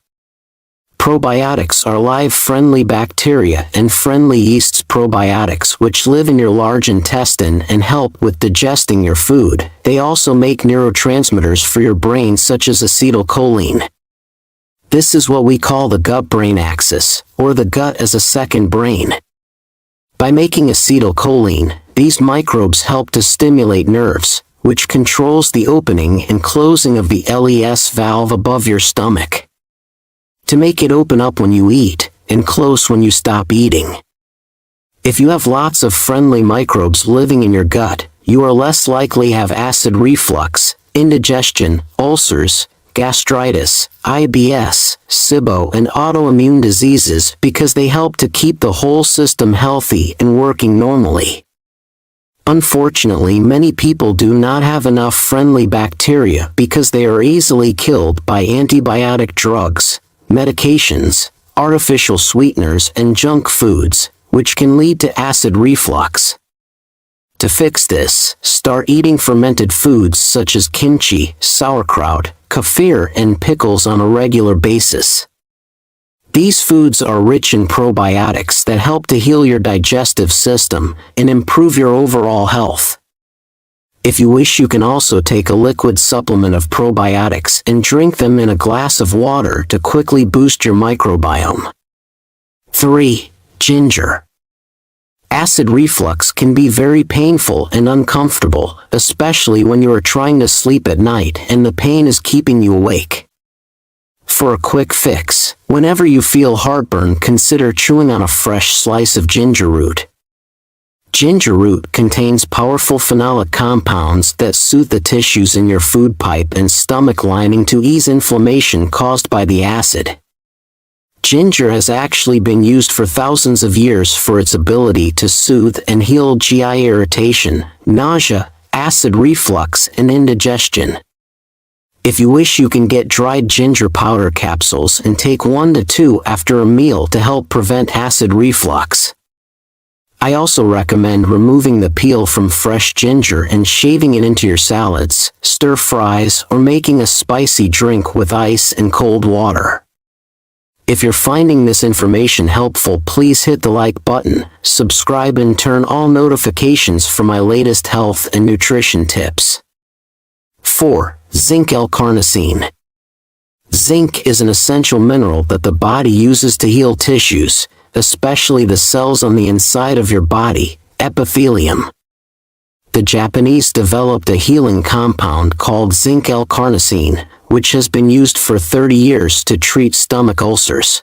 Probiotics are live friendly bacteria and friendly yeasts. Probiotics, which live in your large intestine and help with digesting your food, they also make neurotransmitters for your brain such as acetylcholine. This is what we call the gut-brain axis, or the gut as a second brain. By making acetylcholine, these microbes help to stimulate nerves, which controls the opening and closing of the LES valve above your stomach, to make it open up when you eat, and close when you stop eating. If you have lots of friendly microbes living in your gut, you are less likely to have acid reflux, indigestion, ulcers, gastritis, IBS, SIBO, and autoimmune diseases because they help to keep the whole system healthy and working normally. Unfortunately, many people do not have enough friendly bacteria because they are easily killed by antibiotic drugs, medications, artificial sweeteners, and junk foods, which can lead to acid reflux. To fix this, start eating fermented foods such as kimchi, sauerkraut, kefir, and pickles on a regular basis. These foods are rich in probiotics that help to heal your digestive system and improve your overall health. If you wish, you can also take a liquid supplement of probiotics and drink them in a glass of water to quickly boost your microbiome. 3. Ginger. Acid reflux can be very painful and uncomfortable, especially when you are trying to sleep at night and the pain is keeping you awake. For a quick fix, whenever you feel heartburn, consider chewing on a fresh slice of ginger root. Ginger root contains powerful phenolic compounds that soothe the tissues in your food pipe and stomach lining to ease inflammation caused by the acid. Ginger has actually been used for thousands of years for its ability to soothe and heal GI irritation, nausea, acid reflux, and indigestion. If you wish, you can get dried ginger powder capsules and take 1 to 2 after a meal to help prevent acid reflux. I also recommend removing the peel from fresh ginger and shaving it into your salads, stir fries, or making a spicy drink with ice and cold water. If you're finding this information helpful, please hit the like button, subscribe, and turn all notifications for my latest health and nutrition tips. 4. Zinc L-carnosine. Zinc is an essential mineral that the body uses to heal tissues, especially the cells on the inside of your body, epithelium. The Japanese developed a healing compound called zinc L-carnosine, which has been used for 30 years to treat stomach ulcers.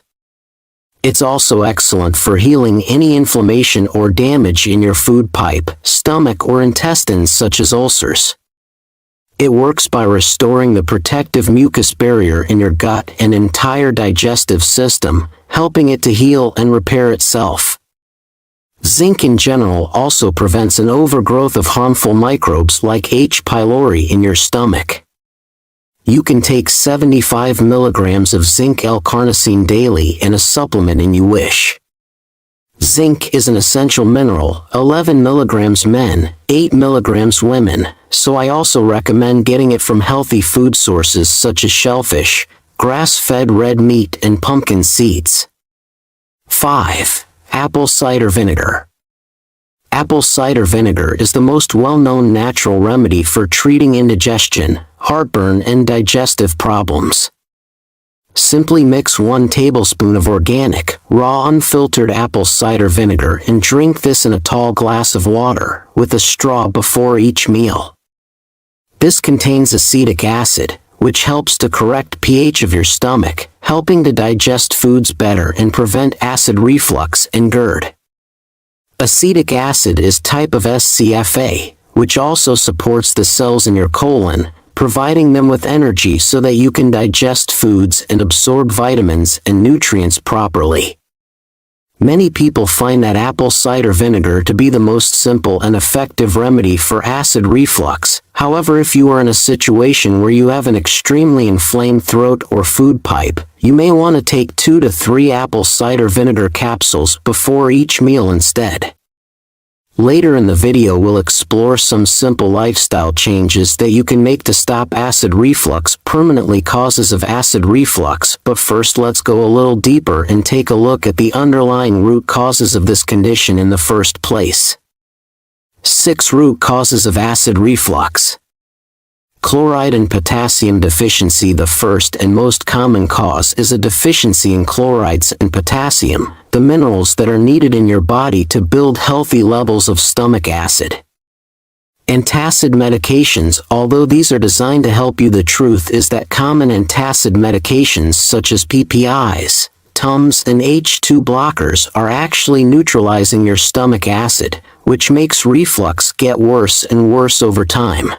It's also excellent for healing any inflammation or damage in your food pipe, stomach, or intestines, such as ulcers. It works by restoring the protective mucus barrier in your gut and entire digestive system, helping it to heal and repair itself. Zinc in general also prevents an overgrowth of harmful microbes like H. pylori in your stomach. You can take 75 milligrams of zinc L-carnosine daily in a supplement and you wish. Zinc is an essential mineral, 11 milligrams men, 8 milligrams women, so I also recommend getting it from healthy food sources such as shellfish, grass-fed red meat, and pumpkin seeds. 5. Apple cider vinegar. Apple cider vinegar is the most well-known natural remedy for treating indigestion, heartburn, and digestive problems. Simply mix 1 tablespoon of organic, raw, unfiltered apple cider vinegar and drink this in a tall glass of water, with a straw before each meal. This contains acetic acid, which helps to correct pH of your stomach, helping to digest foods better and prevent acid reflux and GERD. Acetic acid is type of SCFA, which also supports the cells in your colon, providing them with energy so that you can digest foods and absorb vitamins and nutrients properly. Many people find that apple cider vinegar to be the most simple and effective remedy for acid reflux. However, if you are in a situation where you have an extremely inflamed throat or food pipe, you may want to take 2 to 3 apple cider vinegar capsules before each meal instead. Later in the video, we'll explore some simple lifestyle changes that you can make to stop acid reflux, permanently causes of acid reflux, but first let's go a little deeper and take a look at the underlying root causes of this condition in the first place. 6 root causes of acid reflux. Chloride and potassium deficiency. The first and most common cause is a deficiency in chlorides and potassium, the minerals that are needed in your body to build healthy levels of stomach acid. Antacid medications. Although these are designed to help you, the truth is that common antacid medications such as PPIs, Tums, and H2 blockers are actually neutralizing your stomach acid, which makes reflux get worse and worse over time.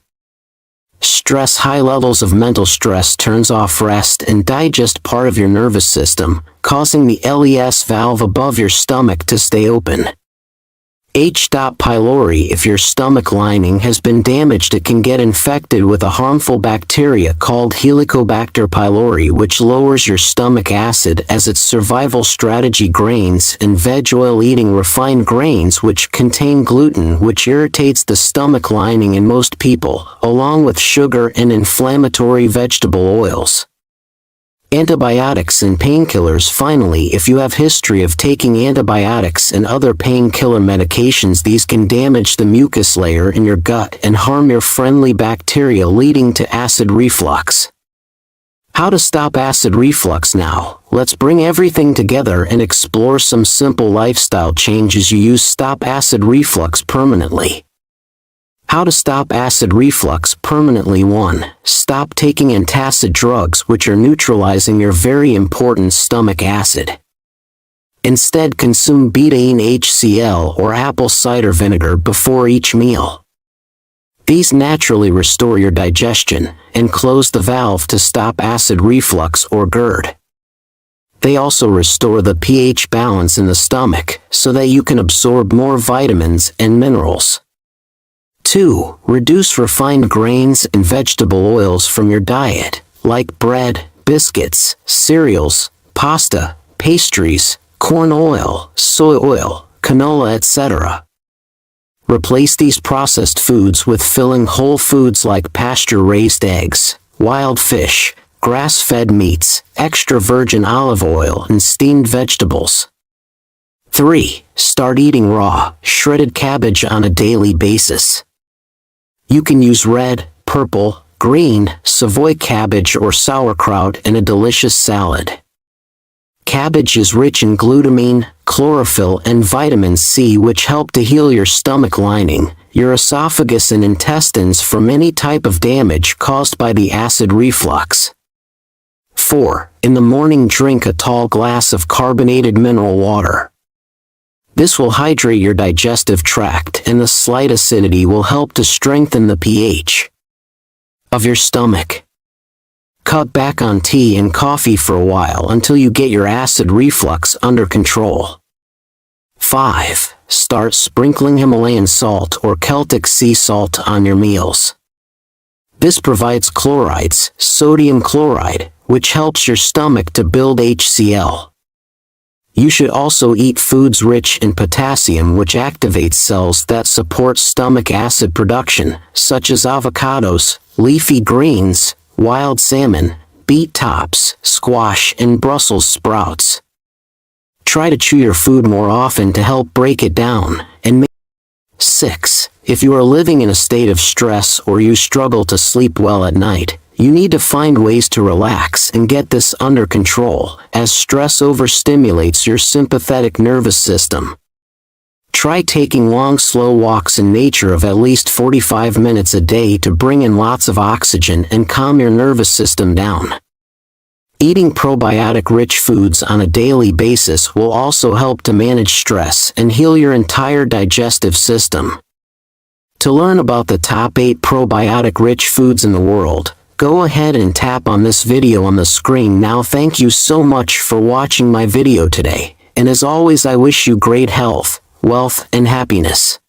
Stress. High levels of mental stress turns off rest and digest part of your nervous system, causing the LES valve above your stomach to stay open. H. pylori. If your stomach lining has been damaged, it can get infected with a harmful bacteria called Helicobacter pylori, which lowers your stomach acid as its survival strategy. Grains and veg oil. Eating refined grains which contain gluten, which irritates the stomach lining in most people, along with sugar and inflammatory vegetable oils. Antibiotics and painkillers. Finally, if you have history of taking antibiotics and other painkiller medications, these can damage the mucus layer in your gut and harm your friendly bacteria, leading to acid reflux. How to stop acid reflux? Now, let's bring everything together and explore some simple lifestyle changes you use to stop acid reflux permanently. How to stop acid reflux permanently. 1. Stop taking antacid drugs, which are neutralizing your very important stomach acid. Instead, consume betaine HCl or apple cider vinegar before each meal. These naturally restore your digestion and close the valve to stop acid reflux or GERD. They also restore the pH balance in the stomach so that you can absorb more vitamins and minerals. 2. Reduce refined grains and vegetable oils from your diet, like bread, biscuits, cereals, pasta, pastries, corn oil, soy oil, canola, etc. Replace these processed foods with filling whole foods like pasture-raised eggs, wild fish, grass-fed meats, extra virgin olive oil, and steamed vegetables. 3. Start eating raw, shredded cabbage on a daily basis. You can use red, purple, green, Savoy cabbage or sauerkraut in a delicious salad. Cabbage is rich in glutamine, chlorophyll, and vitamin C, which help to heal your stomach lining, your esophagus, and intestines from any type of damage caused by the acid reflux. 4. In the morning, drink a tall glass of carbonated mineral water. This will hydrate your digestive tract, and the slight acidity will help to strengthen the pH of your stomach. Cut back on tea and coffee for a while until you get your acid reflux under control. 5. Start sprinkling Himalayan salt or Celtic sea salt on your meals. This provides chlorides, sodium chloride, which helps your stomach to build HCl. You should also eat foods rich in potassium, which activates cells that support stomach acid production, such as avocados, leafy greens, wild salmon, beet tops, squash, and Brussels sprouts. Try to chew your food more often to help break it down, and 6. If you are living in a state of stress or you struggle to sleep well at night, you need to find ways to relax and get this under control, as stress overstimulates your sympathetic nervous system. Try taking long, slow walks in nature of at least 45 minutes a day to bring in lots of oxygen and calm your nervous system down. Eating probiotic-rich foods on a daily basis will also help to manage stress and heal your entire digestive system. To learn about the top 8 probiotic-rich foods in the world, go ahead and tap on this video on the screen now. Thank you so much for watching my video today, and as always, I wish you great health, wealth, and happiness.